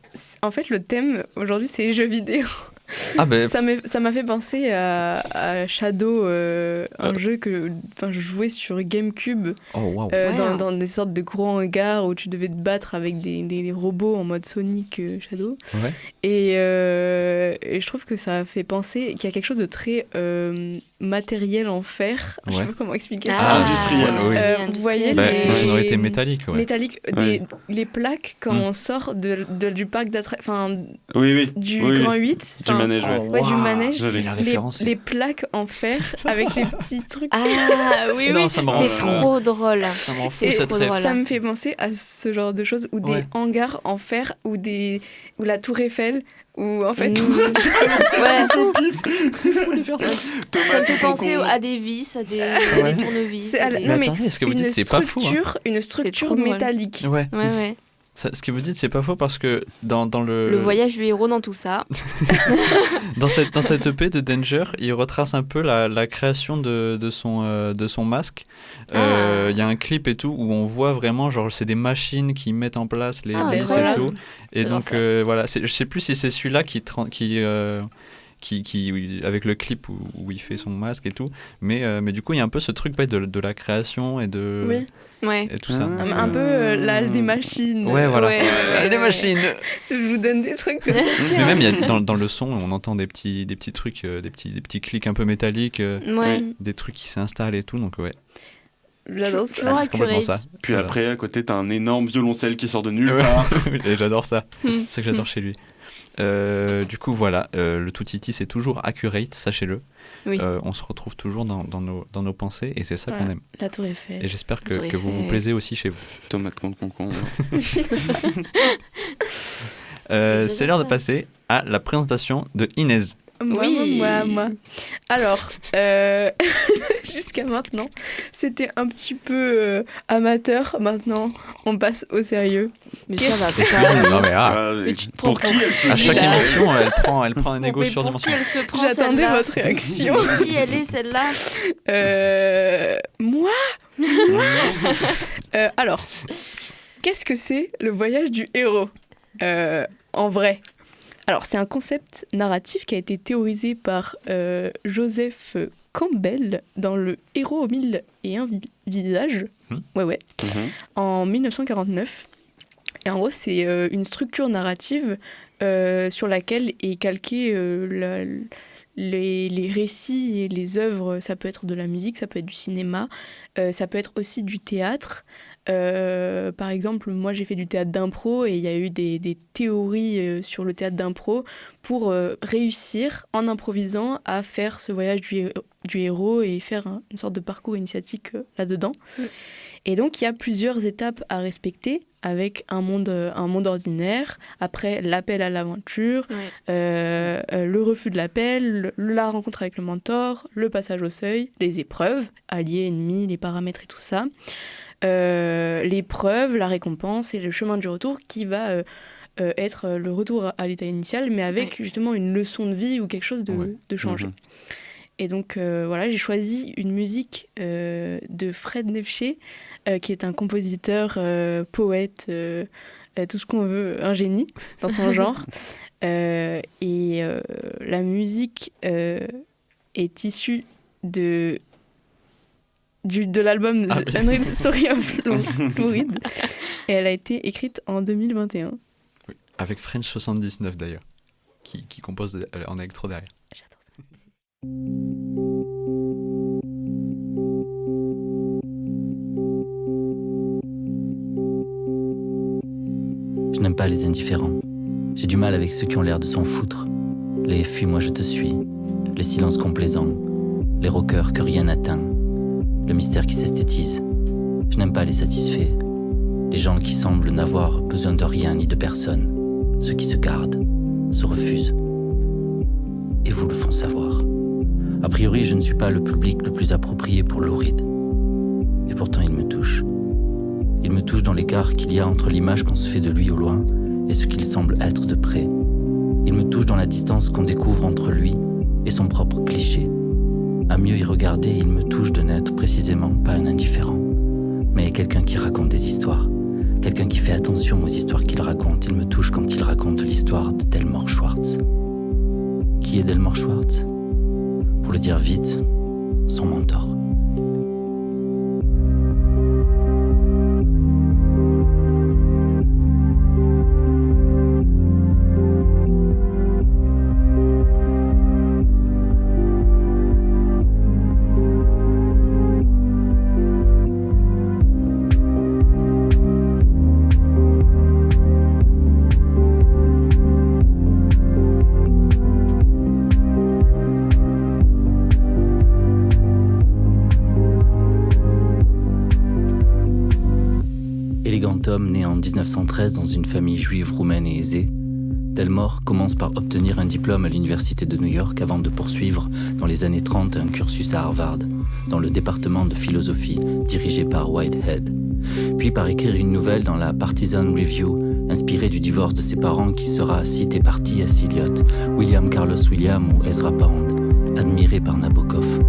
En fait, le thème, aujourd'hui, c'est les jeux vidéo. Ah ben... Ça m'a fait penser à Shadow, un jeu que je jouais sur GameCube, dans des sortes de gros hangars où tu devais te battre avec des robots en mode Sonic Shadow. Ouais. Et je trouve que ça fait penser qu'il y a quelque chose de très matériel en fer. Je sais pas comment expliquer ça. Industriel, oui. Vous voyez les sonorités métalliques. Métalliques, les plaques quand on sort du parc d'attraction, du Grand 8. Du manège, du manège. Les Les plaques en fer avec les petits trucs. Ah oui, Non, ça me rend c'est fou. trop drôle. Ça me rend fou, C'est cette trop rêve. drôle. Ça me fait penser à ce genre de choses, ou des hangars en fer, ou la Tour Eiffel, ou en fait... Ouais. C'est fou les faire ça. Ça me fait penser à des vis, à des tournevis. C'est à à la- des- non, mais attendez, ce que vous dites, c'est pas fou. Une structure trop drôle. métallique. Ouais. Ouais. Ce que vous dites, c'est pas faux parce que dans le... Le voyage du héros dans tout ça. dans cette EP de Danger, il retrace un peu la création de son masque. Il y a un clip et tout où on voit vraiment, genre, c'est des machines qui mettent en place les vis et tout. Et J'adore donc, voilà, je sais plus si c'est celui-là qui avec le clip où il fait son masque et tout. Mais du coup, il y a un peu ce truc de la création et de... Oui. Ouais. Et tout ça. Un peu l'âle des machines. Ouais, voilà. Ouais. Des machines. Je vous donne des trucs comme ça. Mais Tiens. même, il y a, dans le son, on entend des petits trucs, des petits clics un peu métalliques, Ouais. des trucs qui s'installent et tout. Donc, ouais. J'adore ça. Toujours C'est complètement accurate. ça. Puis Voilà. après, à côté, t'as un énorme violoncelle qui sort de nulle Ouais. part. Et j'adore ça. C'est ça que j'adore chez lui. Du coup, voilà. Le Toutiti, c'est toujours accurate, sachez-le. Oui. On se retrouve toujours dans nos pensées et c'est ça qu'on aime. La Tour Eiffel. Et j'espère La Tour que vous vous Eiffel. plaisez aussi chez vous. Tomate concombre. C'est l'heure de passer à la présentation de Inès. Moi. Alors, jusqu'à maintenant, c'était un petit peu amateur. Maintenant, on passe au sérieux. Mais ça va pas. Non, mais Mais tu te prends Pour qui elle se à chaque Déjà. émission, elle prend un égo Mais pour qui surdimensionné. elle se prend J'attendais celle-là votre réaction. Qui elle est celle-là? Moi Alors, qu'est-ce que c'est le voyage du héros en vrai? Alors, c'est un concept narratif qui a été théorisé par Joseph Campbell dans Le Héros aux 1001 visages, ouais, en 1949. Et en gros, c'est une structure narrative sur laquelle est calqué les récits et les œuvres. Ça peut être de la musique, ça peut être du cinéma, ça peut être aussi du théâtre. Par exemple, moi j'ai fait du théâtre d'impro et il y a eu des théories sur le théâtre d'impro pour réussir en improvisant à faire ce voyage du héros et faire une sorte de parcours initiatique là-dedans. Et donc il y a plusieurs étapes à respecter avec un monde ordinaire, après l'appel à l'aventure, le refus de l'appel, la rencontre avec le mentor, le passage au seuil, les épreuves, alliés, ennemis, les paramètres et tout ça. L'épreuve, la récompense et le chemin du retour qui va être le retour à l'état initial, mais avec justement une leçon de vie ou quelque chose de changé. Et donc voilà, j'ai choisi une musique de Fred Nefché, qui est un compositeur, poète, tout ce qu'on veut, un génie dans son genre. Et la musique est issue de l'album The Unreal Story of Lou Reed. Et elle a été écrite en 2021. Oui, avec French 79 d'ailleurs, qui compose en électro derrière. J'adore ça. Je n'aime pas les indifférents. J'ai du mal avec ceux qui ont l'air de s'en foutre. Les « fuis-moi, je te suis », les silences complaisants, les rockers que rien n'atteint, le mystère qui s'esthétise. Je n'aime pas les satisfaits, les gens qui semblent n'avoir besoin de rien ni de personne, ceux qui se gardent, se refusent. et vous le font savoir. A priori, je ne suis pas le public le plus approprié pour Lou Reed. Et pourtant, il me touche. Il me touche dans l'écart qu'il y a entre l'image qu'on se fait de lui au loin et ce qu'il semble être de près. Il me touche dans la distance qu'on découvre entre lui et son propre cliché. À mieux y regarder, il me touche de n'être précisément pas un indifférent, mais quelqu'un qui raconte des histoires. Quelqu'un qui fait attention aux histoires qu'il raconte. Il me touche quand il raconte l'histoire de Delmore Schwartz. Qui est Delmore Schwartz ? Pour le dire vite, son mentor. Homme né en 1913 dans une famille juive roumaine et aisée, Delmore commence par obtenir un diplôme à l'université de New York avant de poursuivre dans les années 30 un cursus à Harvard, dans le département de philosophie dirigé par Whitehead, puis par écrire une nouvelle dans la Partisan Review, inspirée du divorce de ses parents qui sera citée par T.S. Eliot, William Carlos Williams ou Ezra Pound, admirée par Nabokov.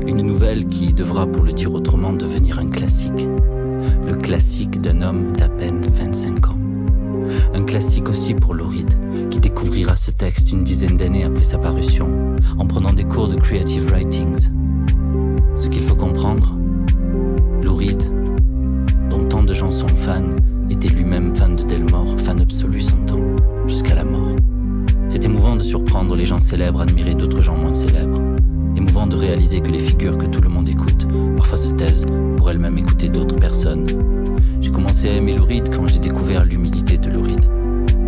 Une nouvelle qui devra, pour le dire autrement, devenir un classique. Le classique d'un homme d'à peine 25 ans. Un classique aussi pour Lou Reed, qui découvrira ce texte une dizaine d'années après sa parution, en prenant des cours de creative writings. Ce qu'il faut comprendre, Lou Reed, dont tant de gens sont fans, était lui-même fan de Delmore, fan absolu son temps, jusqu'à la mort. C'est émouvant de surprendre les gens célèbres admirer d'autres gens moins célèbres. Émouvant de réaliser que les figures que tout le monde écoute parfois se taisent pour elles-mêmes écouter d'autres personnes. J'ai commencé à aimer Lou Reed quand j'ai découvert l'humilité de Lou Reed.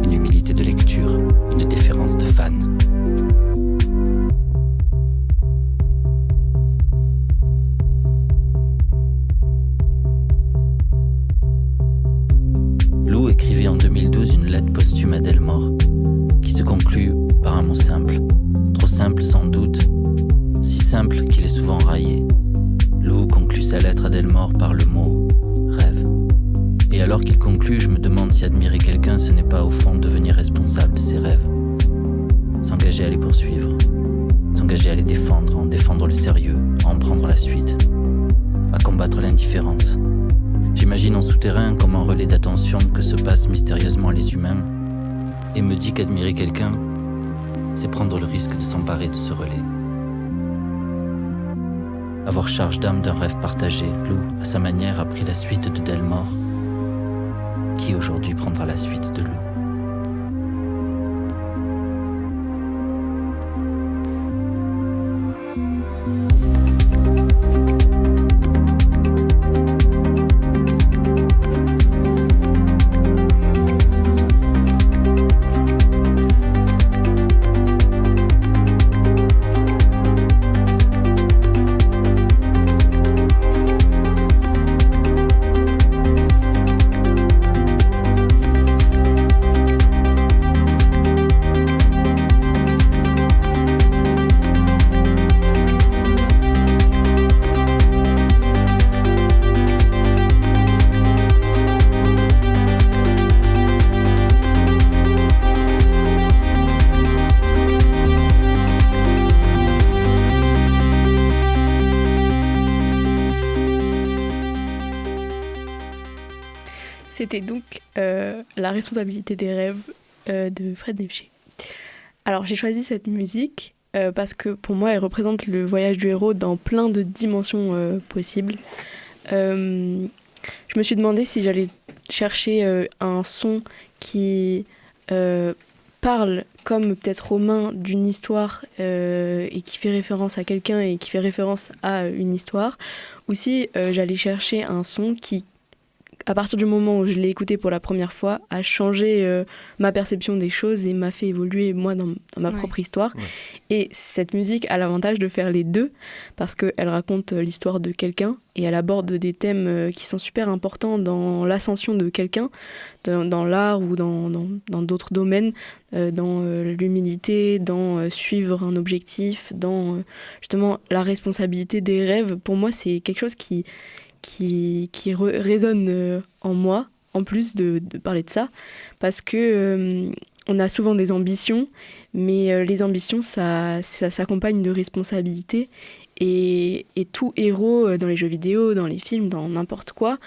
Une humilité de lecture, une déférence de fan. Lou écrivait en 2012 une lettre posthume à Delmore, qui se conclut par un mot simple. Trop simple sans doute, si simple qu'il est souvent raillé. Lou conclut sa lettre à Delmore par le mot « rêve ». Et alors qu'il conclut, je me demande si admirer quelqu'un, ce n'est pas au fond devenir responsable de ses rêves. S'engager à les poursuivre, s'engager à les défendre, en défendre le sérieux, à en prendre la suite, à combattre l'indifférence. J'imagine en souterrain comme un relais d'attention que se passent mystérieusement les humains, et me dis qu'admirer quelqu'un, c'est prendre le risque de s'emparer de ce relais. Avoir charge d'âme d'un rêve partagé, Lou, à sa manière, a pris la suite de Delmore. Qui aujourd'hui prendra la suite de Lou ? C'était donc La responsabilité des rêves de Fred Neefsche. Alors j'ai choisi cette musique parce que pour moi elle représente le voyage du héros dans plein de dimensions possibles. Je me suis demandé si j'allais chercher un son qui parle comme peut-être Romain d'une histoire et qui fait référence à quelqu'un et qui fait référence à une histoire, ou si j'allais chercher un son qui à partir du moment où je l'ai écouté pour la première fois, a changé ma perception des choses et m'a fait évoluer, moi, dans ma propre histoire. Ouais. Et cette musique a l'avantage de faire les deux, parce qu'elle raconte l'histoire de quelqu'un et elle aborde des thèmes qui sont super importants dans l'ascension de quelqu'un, dans l'art ou dans d'autres domaines, dans l'humilité, dans suivre un objectif, dans justement la responsabilité des rêves. Pour moi, c'est quelque chose qui résonne en moi, en plus de parler de ça, parce que on a souvent des ambitions, mais les ambitions, ça s'accompagne de responsabilités. Et tout héros dans les jeux vidéo, dans les films, dans n'importe quoi,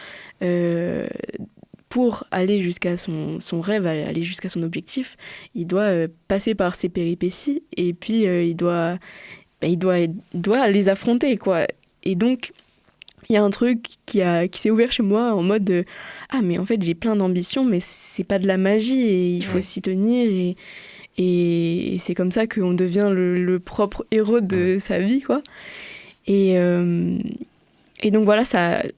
pour aller jusqu'à son rêve, aller jusqu'à son objectif, il doit passer par ses péripéties et puis il doit les affronter, quoi. Et donc, il y a un truc qui s'est ouvert chez moi en mode ah, mais en fait, j'ai plein d'ambitions, mais c'est pas de la magie et il faut s'y tenir. Et c'est comme ça qu'on devient le propre héros de sa vie, quoi. Et donc voilà,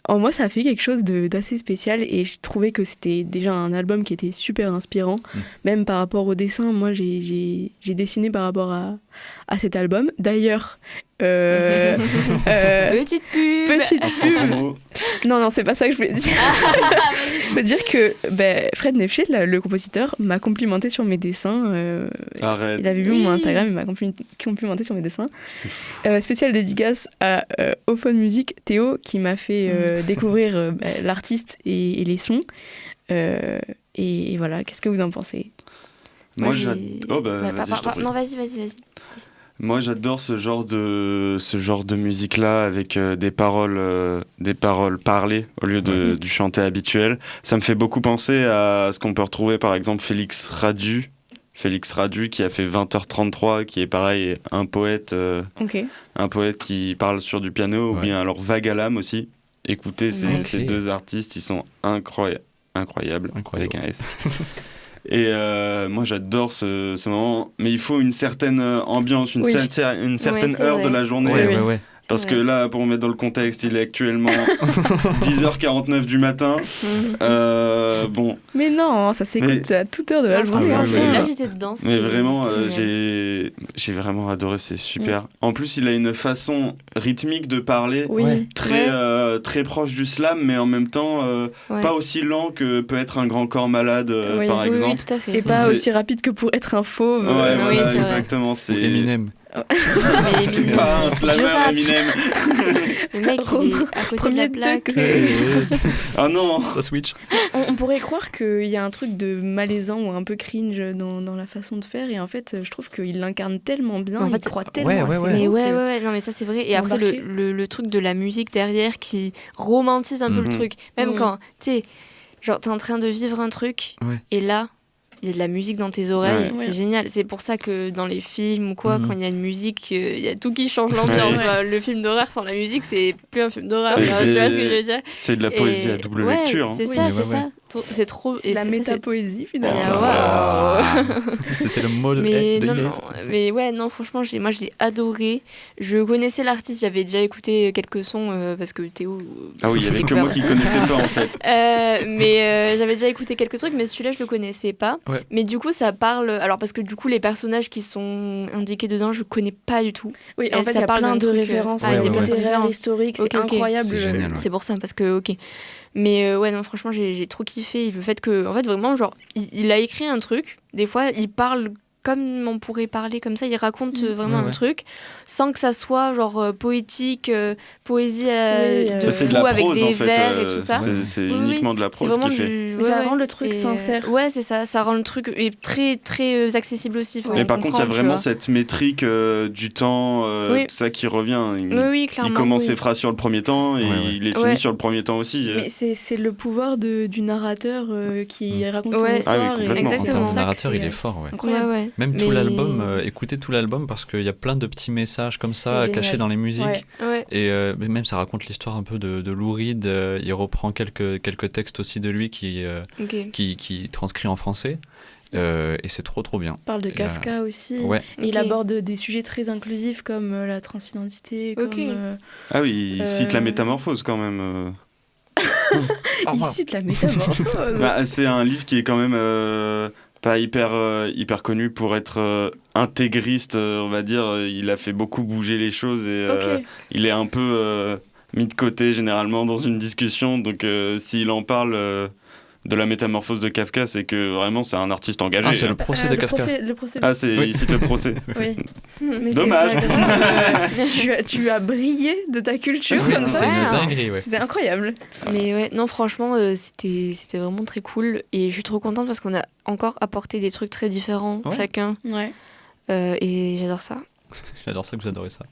en moi, ça a fait quelque chose d'assez spécial et je trouvais que c'était déjà un album qui était super inspirant, même par rapport au dessin. Moi, j'ai dessiné par rapport à cet album. D'ailleurs, Petite pub. Non, c'est pas ça que je voulais dire. Je veux dire que Fred Nefchet, le compositeur, m'a complimenté sur mes dessins. Arrête. Il avait vu mon Instagram, il m'a complimenté sur mes dessins. Spéciale dédicace à Ophone Music, Théo, qui m'a fait découvrir l'artiste et les sons. Et voilà, qu'est-ce que vous en pensez ? Moi, j'adore. Non, vas-y. Moi, j'adore ce genre de musique-là avec des paroles parlées au lieu du chanté habituel. Ça me fait beaucoup penser à ce qu'on peut retrouver, par exemple, Félix Radu qui a fait 20h33, qui est pareil, un poète qui parle sur du piano, ou bien alors Vagalam aussi. Écoutez, ces deux artistes, ils sont incroyables. Avec un S. Et moi j'adore ce moment, mais il faut une certaine ambiance, une certaine heure de la journée. Parce que là, pour mettre dans le contexte, il est actuellement 10h49 du matin. Bon. Mais non, ça s'écoute à toute heure de la journée. Là, j'étais dedans. Mais vraiment, j'ai vraiment adoré, c'est super. En plus, il a une façon rythmique de parler très proche du slam, mais en même temps pas aussi lent que peut être un grand corps malade, par exemple. Oui, tout à fait. Et pas aussi rapide que pour être un fauve. Voilà, exactement. C'est Eminem. C'est pas un slammer, Eminem. Le mec, il est à côté Premier de la plaque. Ah non, ça switch. On pourrait croire qu'il y a un truc de malaisant ou un peu cringe dans la façon de faire, et en fait, je trouve qu'il l'incarne tellement bien, il croit tellement à ses mots. Mais non, mais ça c'est vrai. Et après, le truc de la musique derrière qui romantise un peu le truc. Même quand, tu sais, genre, t'es en train de vivre un truc, et là, il y a de la musique dans tes oreilles, c'est génial. C'est pour ça que dans les films ou quoi, quand il y a une musique, il y a tout qui change l'ambiance. Le film d'horreur sans la musique, c'est plus un film d'horreur. Tu vois ce que je veux dire ? C'est de la poésie à double lecture. C'est ça, c'est ça. C'est trop. C'est la métapoésie finalement. C'était le mot de franchement, moi je l'ai adoré. Je connaissais l'artiste, j'avais déjà écouté quelques sons parce que Théo. Ah oui, il y avait que moi qui connaissais pas en fait. Mais j'avais déjà écouté quelques trucs, mais celui-là je le connaissais pas. Mais du coup, ça parle. Alors parce que du coup, les personnages qui sont indiqués dedans, je connais pas du tout. Oui, en fait, il y a plein de références littéraires, historiques, c'est incroyable. C'est génial, c'est pour ça, parce que Mais non, franchement, j'ai trop kiffé le fait que, en fait, vraiment, genre, il a écrit un truc. Des fois, il parle comme on pourrait parler comme ça. Il raconte vraiment un truc sans que ça soit genre poétique, poésie de c'est fou de la avec prose, des en fait, vers et tout ça. C'est uniquement de la prose qu'il fait. Ça rend le truc sincère. Ouais, c'est ça. Ça rend le truc très très accessible aussi. Mais par contre, il y a vraiment cette métrique du temps, tout ça qui revient. Oui, clairement. Il commence ses phrases sur le premier temps et il est fini sur le premier temps aussi. Mais c'est le pouvoir du narrateur qui raconte son histoire. Exactement. Le narrateur, il est fort. Ouais. Même tout l'album, écoutez tout l'album parce qu'il y a plein de petits messages comme ça cachés dans les musiques. Et même ça raconte l'histoire un peu de Lou Reed. Il reprend quelques textes aussi de lui qui transcrit en français. Et c'est trop bien. Il parle de Kafka aussi. Il aborde des sujets très inclusifs comme la transidentité. Ah oui, il cite la métamorphose quand même. Il cite la métamorphose. Bah, c'est un livre qui est quand même pas hyper connu pour être intégriste, on va dire. Il a fait beaucoup bouger les choses et Ok. il est un peu mis de côté généralement dans une discussion. Donc s'il en parle de la métamorphose de Kafka, c'est que vraiment c'est un artiste engagé. Ah, c'est le procès de Kafka. Le procès. Ah, il cite le procès. Oui. Mais Dommage. c'est vrai que, tu as brillé de ta culture Oui, comme c'est ça. une Ouais. dinguerie, ouais. C'était incroyable. Mais ouais, non, franchement, c'était vraiment très cool. Et je suis trop contente parce qu'on a encore apporté des trucs très différents, Ouais. chacun. Ouais. Et j'adore ça. J'adore ça que vous adorez ça.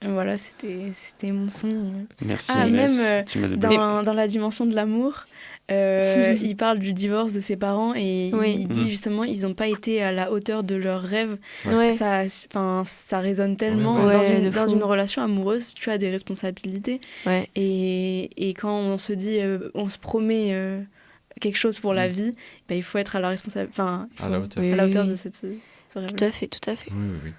Voilà, c'était mon son. Merci Ah, Inès, même, tu m'as débloqué. Dans la dimension de l'amour, il parle du divorce de ses parents et Oui. il dit justement ils n'ont pas été à la hauteur de leurs rêves. Ouais. Ça résonne tellement. Ouais, de Dans fou. une relation amoureuse, tu as des responsabilités. Ouais. Et quand on se dit, on se promet quelque chose pour la vie, bah, il faut être à la À la hauteur. Oui, à la hauteur oui, de oui. ce rêve. Tout à fait, tout à fait. Oui, oui,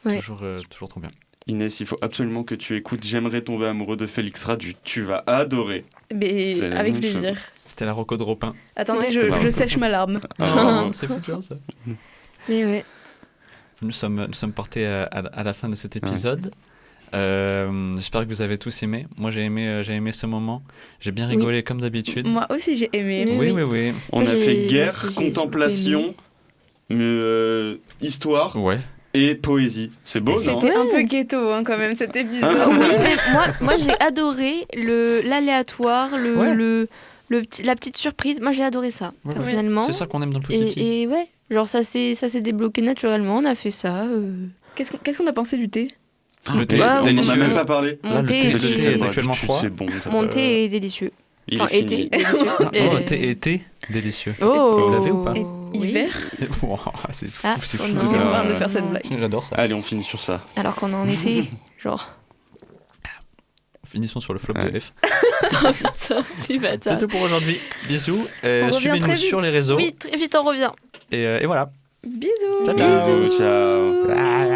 oui. Ouais. Toujours trop bien. Inès, il faut absolument que tu écoutes J'aimerais tomber amoureux de Félix Radu. Tu vas adorer. Mais C'est la avec même plaisir. C'était la Rocco de Ropin. Attendez, Ouais. je sèche ma larme. C'est fou bien ça. Mais ouais. Nous sommes portés à la fin de cet épisode. J'espère que vous avez tous aimé. Moi j'ai aimé ce moment. J'ai bien rigolé comme d'habitude. Moi aussi, j'ai aimé. Oui. Oui. On Moi, a j'ai- fait moi guerre, aussi, j'ai contemplation, histoire Ouais. et poésie. C'est beau, non? C'était un peu ghetto hein, quand même cet épisode. Ah, Oui, mais moi j'ai adoré l'aléatoire, la petite surprise. Moi j'ai adoré ça, Ouais. personnellement. C'est ça qu'on aime dans le tout Titi. Et ouais, genre ça s'est débloqué naturellement, on a fait ça. Qu'est-ce qu'on a pensé du thé? Le thé, Ouais, c'est on On délicieux. n'a même pas parlé. Là, Mon le thé, thé- est- le thé est Ouais, actuellement tu- froid. C'est bon. mon thé est délicieux. Il Enfin, est été fini. délicieux. Oh, thé délicieux. Oh, Vous l'avez ou pas Et oui. hiver? Wow, c'est fou, Ah, c'est oh fou non. de On est en faire train de Ah, faire cette non. blague. J'adore ça. Allez, on finit sur ça. Alors qu'on est en été, genre. Finissons sur le flop Ouais. de F. Oh putain, les bâtards. C'est tout pour aujourd'hui. Bisous. On revient Suivez-nous très vite. sur les réseaux. Oui, très vite on revient. Et voilà. Bisous. Ciao, ciao. Ciao. Bye.